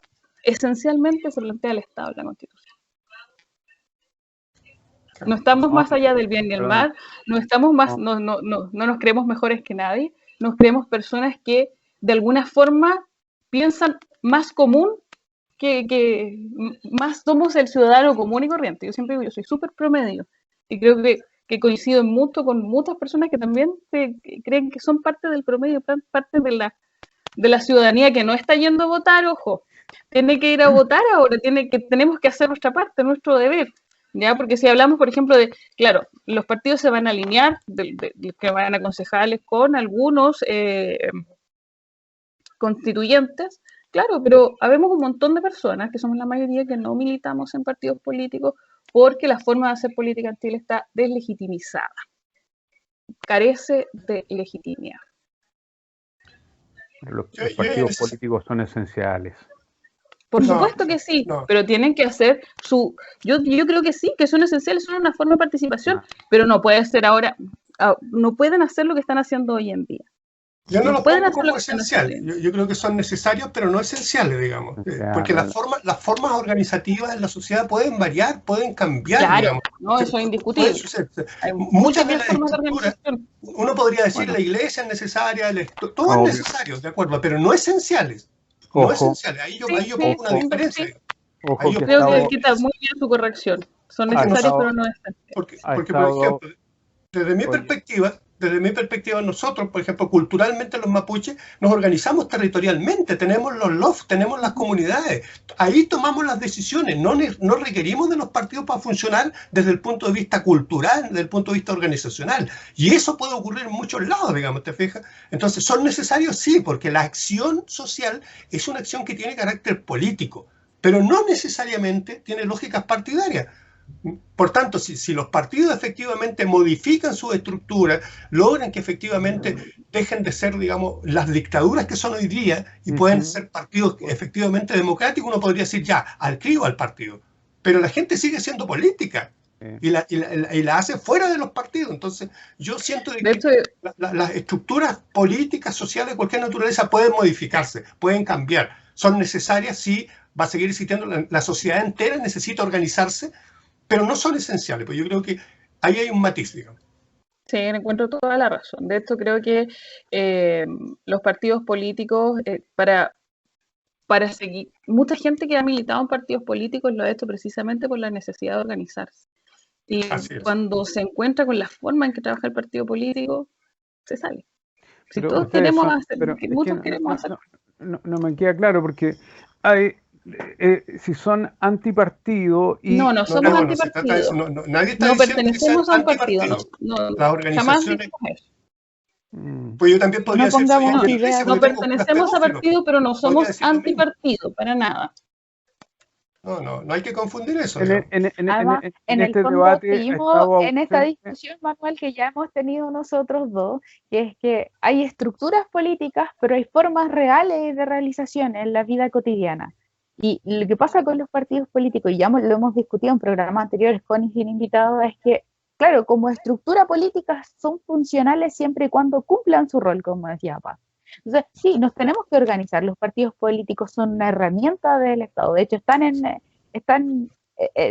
[SPEAKER 2] esencialmente se plantea el Estado en la Constitución. No estamos más allá del bien y el mal, no estamos más, no nos creemos mejores que nadie, nos creemos personas que de alguna forma piensan más común que más somos el ciudadano común y corriente. Yo siempre digo, yo soy súper promedio y creo que coincido mucho con muchas personas que también creen que son parte del promedio, parte de la ciudadanía que no está yendo a votar, ojo, tiene que ir a votar ahora, tenemos que hacer nuestra parte, nuestro deber. ¿Ya? Porque si hablamos, por ejemplo, claro, los partidos se van a alinear, que van a concejales con algunos constituyentes, claro, pero habemos un montón de personas, que somos la mayoría, que no militamos en partidos políticos porque la forma de hacer política en Chile está deslegitimizada, carece de legitimidad.
[SPEAKER 4] Los partidos políticos son esenciales.
[SPEAKER 2] Por supuesto que sí, pero tienen que hacer yo creo que sí, que son esenciales, son una forma de participación, pero no puede ser ahora, no pueden hacer lo que están haciendo hoy en día.
[SPEAKER 1] Yo no los pongo como esenciales, yo creo que son necesarios, pero no esenciales, digamos, porque las formas organizativas en la sociedad pueden variar, pueden cambiar,
[SPEAKER 2] claro,
[SPEAKER 1] digamos.
[SPEAKER 2] No, eso es indiscutible.
[SPEAKER 1] Muchas de las estructuras, uno podría decir la iglesia es necesaria, todo es necesario, de acuerdo, pero no esenciales. No esenciales, ahí yo pongo una diferencia.
[SPEAKER 2] Yo creo que quita muy bien su corrección. Son necesarios, pero no esenciales.
[SPEAKER 1] Porque por ejemplo, desde mi perspectiva, nosotros, por ejemplo, culturalmente los mapuches, nos organizamos territorialmente, tenemos los LOF, tenemos las comunidades, ahí tomamos las decisiones, no requerimos de los partidos para funcionar desde el punto de vista cultural, desde el punto de vista organizacional, y eso puede ocurrir en muchos lados, digamos, ¿te fijas? Entonces, ¿son necesarios? Sí, porque la acción social es una acción que tiene carácter político, pero no necesariamente tiene lógicas partidarias. Por tanto, si los partidos efectivamente modifican su estructura, logran que efectivamente dejen de ser, digamos, las dictaduras que son hoy día y pueden ser partidos efectivamente democráticos, uno podría decir ya, al cribo al partido. Pero la gente sigue siendo política y la hace fuera de los partidos. Entonces, yo siento que las estructuras políticas, sociales de cualquier naturaleza pueden modificarse, pueden cambiar. Son necesarias, sí, va a seguir existiendo, la sociedad entera necesita organizarse, pero no son esenciales, pues yo creo que ahí hay un matiz, digamos.
[SPEAKER 2] Sí, encuentro toda la razón. De hecho, creo que los partidos políticos, para seguir, mucha gente que ha militado en partidos políticos lo ha hecho precisamente por la necesidad de organizarse. Y cuando se encuentra con la forma en que trabaja el partido político, se sale. Si todos queremos hacer, muchos queremos hacer.
[SPEAKER 4] No me queda claro, porque hay... si son antipartido y...
[SPEAKER 2] No somos antipartido.
[SPEAKER 1] Nadie está
[SPEAKER 2] no
[SPEAKER 1] diciendo
[SPEAKER 2] pertenecemos a un partido.
[SPEAKER 1] Las organizaciones... Pues yo también podría decir...
[SPEAKER 2] No pertenecemos a partido, pero no somos antipartido, para nada.
[SPEAKER 1] No hay que confundir eso.
[SPEAKER 3] Además, en este debate seguimos en esta discusión, Manuel, que ya hemos tenido nosotros dos, que es que hay estructuras políticas, pero hay formas reales de realización en la vida cotidiana. Y lo que pasa con los partidos políticos, y ya lo hemos discutido en programas anteriores con y sin invitados, es que, claro, como estructura política son funcionales siempre y cuando cumplan su rol, como decía Paz. Entonces, sí, nos tenemos que organizar. Los partidos políticos son una herramienta del Estado. De hecho,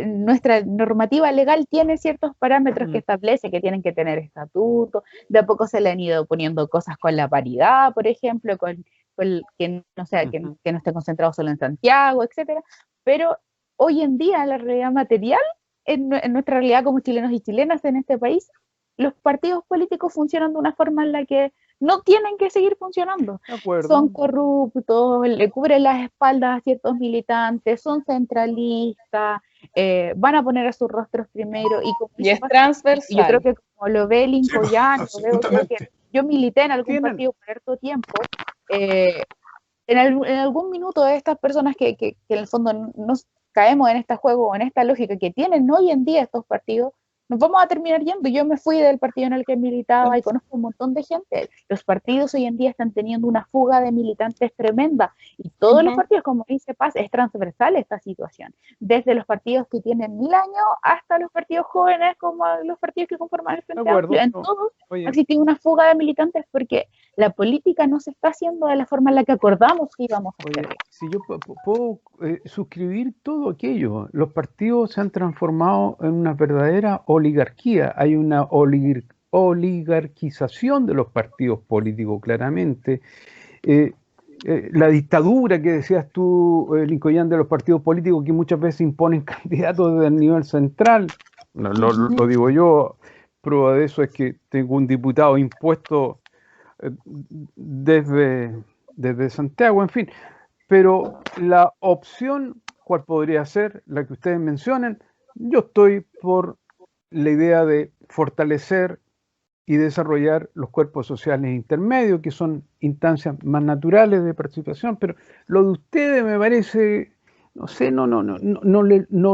[SPEAKER 3] nuestra normativa legal tiene ciertos parámetros que establece que tienen que tener estatuto. De a poco se le han ido poniendo cosas con la paridad, por ejemplo, que no esté concentrado solo en Santiago, etcétera. Pero hoy en día, la realidad material, en nuestra realidad como chilenos y chilenas en este país, los partidos políticos funcionan de una forma en la que no tienen que seguir funcionando. Son corruptos, le cubren las espaldas a ciertos militantes, son centralistas, van a poner a sus rostros primero.
[SPEAKER 2] Y es transversal.
[SPEAKER 3] Yo creo que como lo ve Lincoln, yo milité en algún partido por cierto tiempo. En algún minuto de estas personas que en el fondo nos caemos en este juego, en esta lógica que tienen hoy en día estos partidos, nos vamos a terminar yendo. Yo me fui del partido en el que militaba y conozco un montón de gente. Los partidos hoy en día están teniendo una fuga de militantes tremenda y todos los partidos, como dice Paz, es transversal esta situación. Desde los partidos que tienen 1000 años hasta los partidos jóvenes como los partidos que conforman el Frente Amplio. En todos existe una fuga de militantes porque la política no se está haciendo de la forma en la que acordamos que íbamos a hacerlo.
[SPEAKER 4] Si yo puedo suscribir todo aquello, los partidos se han transformado en una verdadera oligarquía, hay una oligarquización de los partidos políticos, claramente. La dictadura que decías tú, Lincoln, de los partidos políticos que muchas veces imponen candidatos desde el nivel central, lo digo yo, prueba de eso es que tengo un diputado impuesto desde Santiago, en fin. pero la opción, ¿cuál podría ser? La que ustedes mencionen. Yo estoy por la idea de fortalecer y desarrollar los cuerpos sociales intermedios, que son instancias más naturales de participación, pero lo de ustedes me parece, no sé, no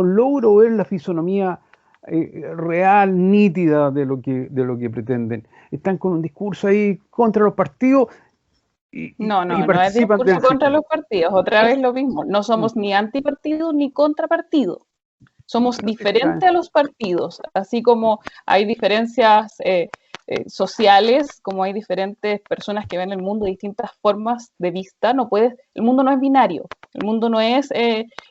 [SPEAKER 4] logro ver la fisonomía real, nítida de lo que pretenden. Están con un discurso ahí contra los partidos y
[SPEAKER 2] No es
[SPEAKER 4] participan
[SPEAKER 2] discurso
[SPEAKER 4] del
[SPEAKER 2] contra
[SPEAKER 4] sistema.
[SPEAKER 2] los partidos, otra vez lo mismo. No somos ni antipartido ni contrapartido. Somos diferentes a los partidos, así como hay diferencias sociales, como hay diferentes personas que ven el mundo de distintas formas de vista. El mundo no es binario, el mundo no es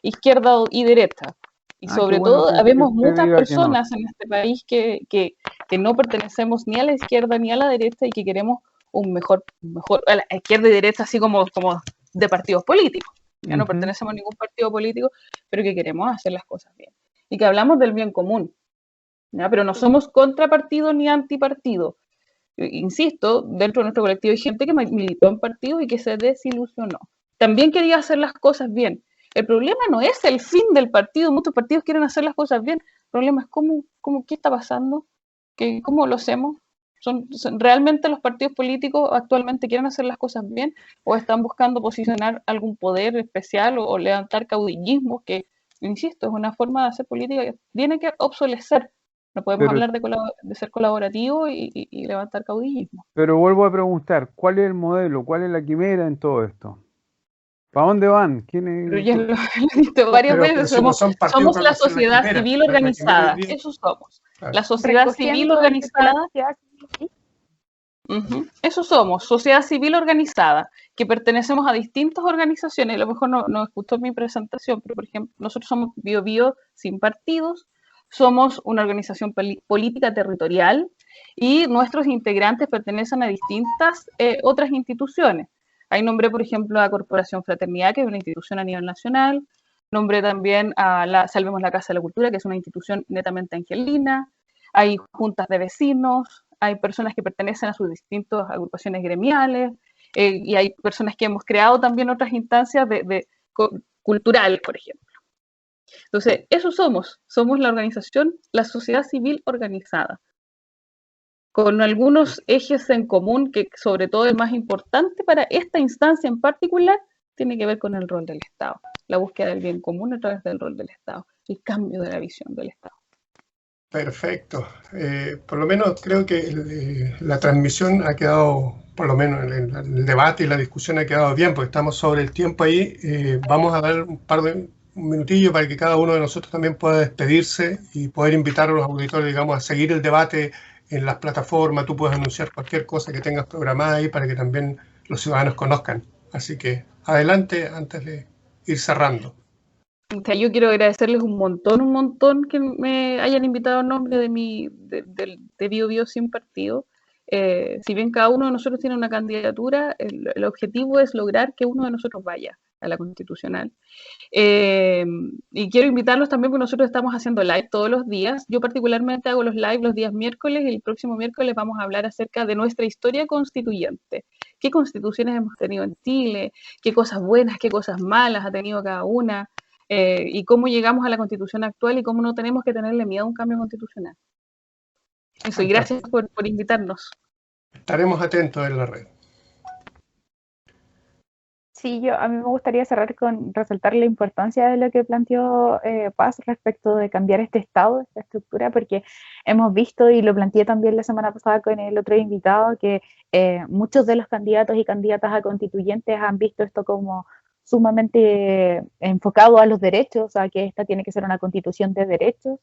[SPEAKER 2] izquierda y derecha. Y sobre
[SPEAKER 4] Qué bueno
[SPEAKER 2] todo,
[SPEAKER 4] que
[SPEAKER 2] habemos
[SPEAKER 4] usted
[SPEAKER 2] muchas
[SPEAKER 4] diga que no.
[SPEAKER 2] personas en este país que no pertenecemos ni a la izquierda ni a la derecha y que queremos un mejor a la izquierda y derecha, así como de partidos políticos. Ya no pertenecemos a ningún partido político, pero que queremos hacer las cosas bien. Y que hablamos del bien común, ¿ya? Pero no somos contrapartido ni antipartido. Insisto, dentro de nuestro colectivo hay gente que militó en partidos y que se desilusionó. También quería hacer las cosas bien. El problema no es el fin del partido, muchos partidos quieren hacer las cosas bien. El problema es qué está pasando, cómo lo hacemos. ¿Realmente los partidos políticos actualmente quieren hacer las cosas bien o están buscando posicionar algún poder especial o levantar caudillismo que, insisto, es una forma de hacer política que tiene que obsolecer? No podemos
[SPEAKER 4] Pero,
[SPEAKER 2] hablar de ser colaborativo y levantar caudillismo.
[SPEAKER 4] pero vuelvo a preguntar, ¿cuál es el modelo? ¿Cuál es la quimera en todo esto? ¿Para dónde van?
[SPEAKER 2] Pero ya lo he visto varias veces,
[SPEAKER 1] si no son partidos,
[SPEAKER 2] somos la
[SPEAKER 1] ¿cuál va a ser la
[SPEAKER 2] sociedad
[SPEAKER 1] quimera?
[SPEAKER 2] civil
[SPEAKER 1] La quimera
[SPEAKER 2] organizada,
[SPEAKER 1] hoy día,
[SPEAKER 2] eso somos.
[SPEAKER 1] claro.
[SPEAKER 2] La sociedad civil
[SPEAKER 3] Recogiendo el de la
[SPEAKER 2] organizada.
[SPEAKER 3] sociedad civil.
[SPEAKER 2] Eso somos, sociedad civil organizada, que pertenecemos a distintas organizaciones. A lo mejor no escuchó mi presentación, pero por ejemplo, nosotros somos BioBio sin partidos, somos una organización política territorial y nuestros integrantes pertenecen a distintas otras instituciones. Ahí nombré, por ejemplo, a Corporación Fraternidad, que es una institución a nivel nacional. Nombré también a Salvemos la Casa de la Cultura, que es una institución netamente angelina. Hay juntas de vecinos, hay personas que pertenecen a sus distintas agrupaciones gremiales, y hay personas que hemos creado también otras instancias cultural, por ejemplo. Entonces, eso somos la organización, la sociedad civil organizada, con algunos ejes en común que sobre todo el más importante para esta instancia en particular tiene que ver con el rol del Estado, la búsqueda del bien común a través del rol del Estado, el cambio de la visión del Estado.
[SPEAKER 1] Perfecto. Por lo menos creo que la transmisión ha quedado, por lo menos el debate y la discusión ha quedado bien, porque estamos sobre el tiempo ahí. Vamos a dar un minutillo para que cada uno de nosotros también pueda despedirse y poder invitar a los auditores, digamos, a seguir el debate en las plataformas. Tú puedes anunciar cualquier cosa que tengas programada ahí para que también los ciudadanos conozcan. Así que adelante antes de ir cerrando.
[SPEAKER 2] O sea, yo quiero agradecerles un montón que me hayan invitado en nombre de BioBio sin partido. Si bien cada uno de nosotros tiene una candidatura, el objetivo es lograr que uno de nosotros vaya a la constitucional. Y quiero invitarlos también porque nosotros estamos haciendo live todos los días. Yo particularmente hago los live los días miércoles y el próximo miércoles vamos a hablar acerca de nuestra historia constituyente. ¿Qué constituciones hemos tenido en Chile? ¿Qué cosas buenas, qué cosas malas ha tenido cada una? Y cómo llegamos a la constitución actual y cómo no tenemos que tenerle miedo a un cambio constitucional. Eso, y gracias por invitarnos.
[SPEAKER 1] Estaremos atentos en la red.
[SPEAKER 3] Sí, a mí me gustaría cerrar con resaltar la importancia de lo que planteó Paz respecto de cambiar este estado, esta estructura, porque hemos visto, y lo planteé también la semana pasada con el otro invitado, que muchos de los candidatos y candidatas a constituyentes han visto esto como sumamente enfocado a los derechos, a que esta tiene que ser una constitución de derechos,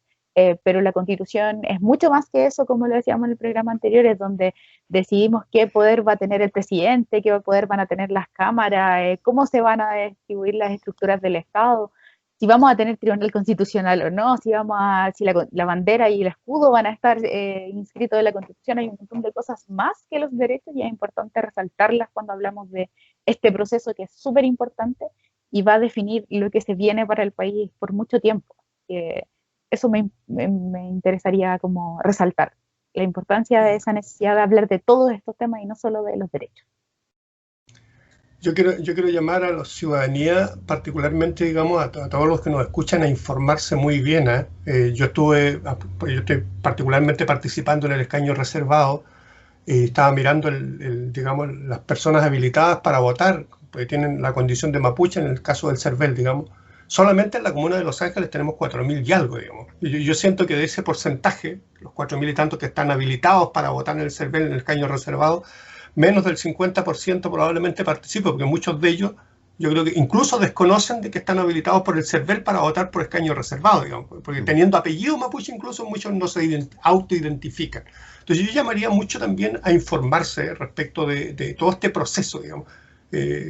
[SPEAKER 3] pero la constitución es mucho más que eso, como lo decíamos en el programa anterior, es donde decidimos qué poder va a tener el presidente, qué poder van a tener las cámaras, cómo se van a distribuir las estructuras del Estado, si vamos a tener tribunal constitucional o no, si la bandera y el escudo van a estar inscritos en la Constitución. Hay un montón de cosas más que los derechos y es importante resaltarlas cuando hablamos de este proceso que es súper importante y va a definir lo que se viene para el país por mucho tiempo. Eso me interesaría como resaltar, la importancia de esa necesidad de hablar de todos estos temas y no solo de los derechos.
[SPEAKER 1] Yo quiero llamar a la ciudadanía, particularmente, digamos, a todos los que nos escuchan, a informarse muy bien. Yo estoy particularmente participando en el escaño reservado y estaba mirando, digamos, las personas habilitadas para votar, porque tienen la condición de mapuche en el caso del CERVEL, digamos. Solamente en la comuna de Los Ángeles tenemos 4.000 y algo, digamos. Y yo siento que de ese porcentaje, los 4.000 y tantos que están habilitados para votar en el CERVEL, en el escaño reservado, menos del 50% probablemente participe, porque muchos de ellos, yo creo que incluso desconocen de que están habilitados por el CERVEL para votar por escaño reservado, digamos, porque teniendo apellido mapuche incluso muchos no se autoidentifican. Entonces yo llamaría mucho también a informarse respecto de todo este proceso, digamos.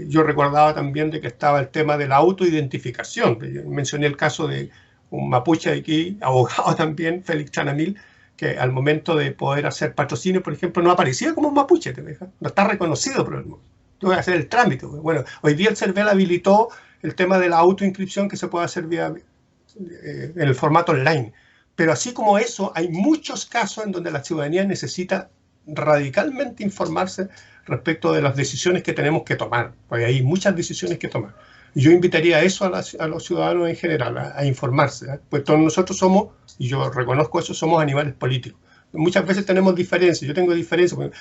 [SPEAKER 1] Yo recordaba también de que estaba el tema de la autoidentificación. Mencioné el caso de un mapuche de aquí, abogado también, Félix Chanamil, que al momento de poder hacer patrocinio, por ejemplo, no aparecía como un mapuche, ¿te fijas? No está reconocido por el mundo. Yo voy a hacer el trámite. Bueno, hoy día el CERVEL habilitó el tema de la autoinscripción que se puede hacer en el formato online. Pero así como eso, hay muchos casos en donde la ciudadanía necesita radicalmente informarse respecto de las decisiones que tenemos que tomar, porque hay muchas decisiones que tomar. Yo invitaría a eso a los ciudadanos en general, a informarse, pues todos nosotros somos, y yo reconozco eso, somos animales políticos. Muchas veces tenemos diferencias, yo tengo diferencias, porque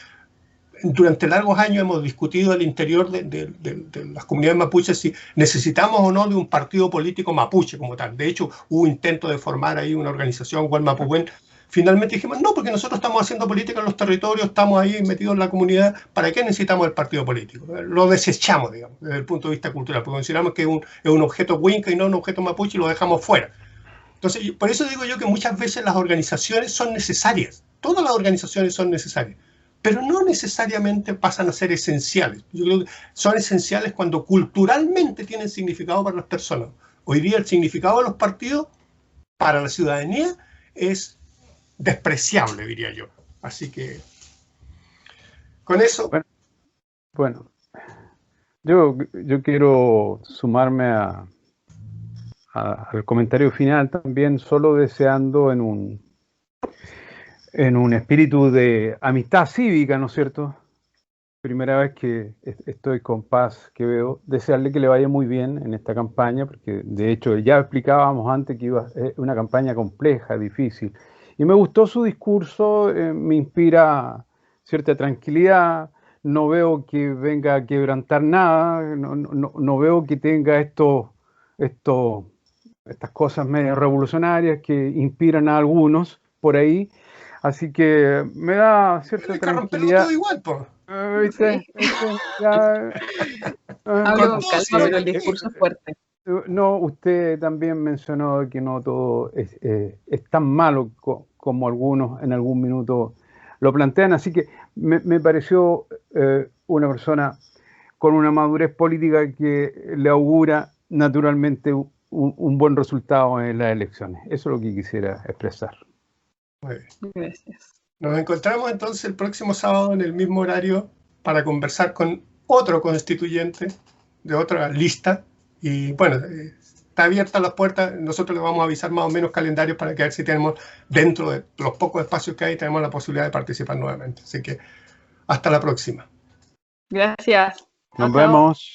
[SPEAKER 1] durante largos años hemos discutido al interior de las comunidades mapuches si necesitamos o no de un partido político mapuche como tal. De hecho, hubo intento de formar ahí una organización, Gualmapuwen. Finalmente dijimos, no, porque nosotros estamos haciendo política en los territorios, estamos ahí metidos en la comunidad, ¿para qué necesitamos el partido político? Lo desechamos, digamos, desde el punto de vista cultural, porque consideramos que es un objeto huinca y no un objeto mapuche y lo dejamos fuera. Entonces, por eso digo yo que muchas veces las organizaciones son necesarias, todas las organizaciones son necesarias, pero no necesariamente pasan a ser esenciales. Yo creo que son esenciales cuando culturalmente tienen significado para las personas. Hoy día el significado de los partidos para la ciudadanía es despreciable, diría yo. Así que, con eso...
[SPEAKER 4] Bueno, yo quiero sumarme al comentario final también, solo deseando en un espíritu de amistad cívica, ¿no es cierto? Primera vez que estoy con Paz Quevedo, desearle que le vaya muy bien en esta campaña, porque de hecho ya explicábamos antes que iba a ser una campaña compleja, difícil. Y me gustó su discurso, me inspira cierta tranquilidad, no veo que venga a quebrantar nada, no veo que tenga estas cosas medio revolucionarias que inspiran a algunos por ahí. Así que me da cierta tranquilidad.
[SPEAKER 1] Todo igual, po.
[SPEAKER 4] ¿Viste?
[SPEAKER 2] Hablo con calma, pero el discurso es fuerte.
[SPEAKER 4] No, usted también mencionó que no todo es tan malo como algunos en algún minuto lo plantean, así que me pareció una persona con una madurez política que le augura naturalmente un buen resultado en las elecciones. Eso es lo que quisiera expresar.
[SPEAKER 1] Muy bien.
[SPEAKER 2] Gracias.
[SPEAKER 1] Nos encontramos entonces el próximo sábado en el mismo horario para conversar con otro constituyente de otra lista. Y bueno, está abierta las puertas. Nosotros le vamos a avisar más o menos calendarios para que a ver si tenemos, dentro de los pocos espacios que hay, tenemos la posibilidad de participar nuevamente. Así que hasta la próxima.
[SPEAKER 2] Gracias.
[SPEAKER 4] Nos vemos.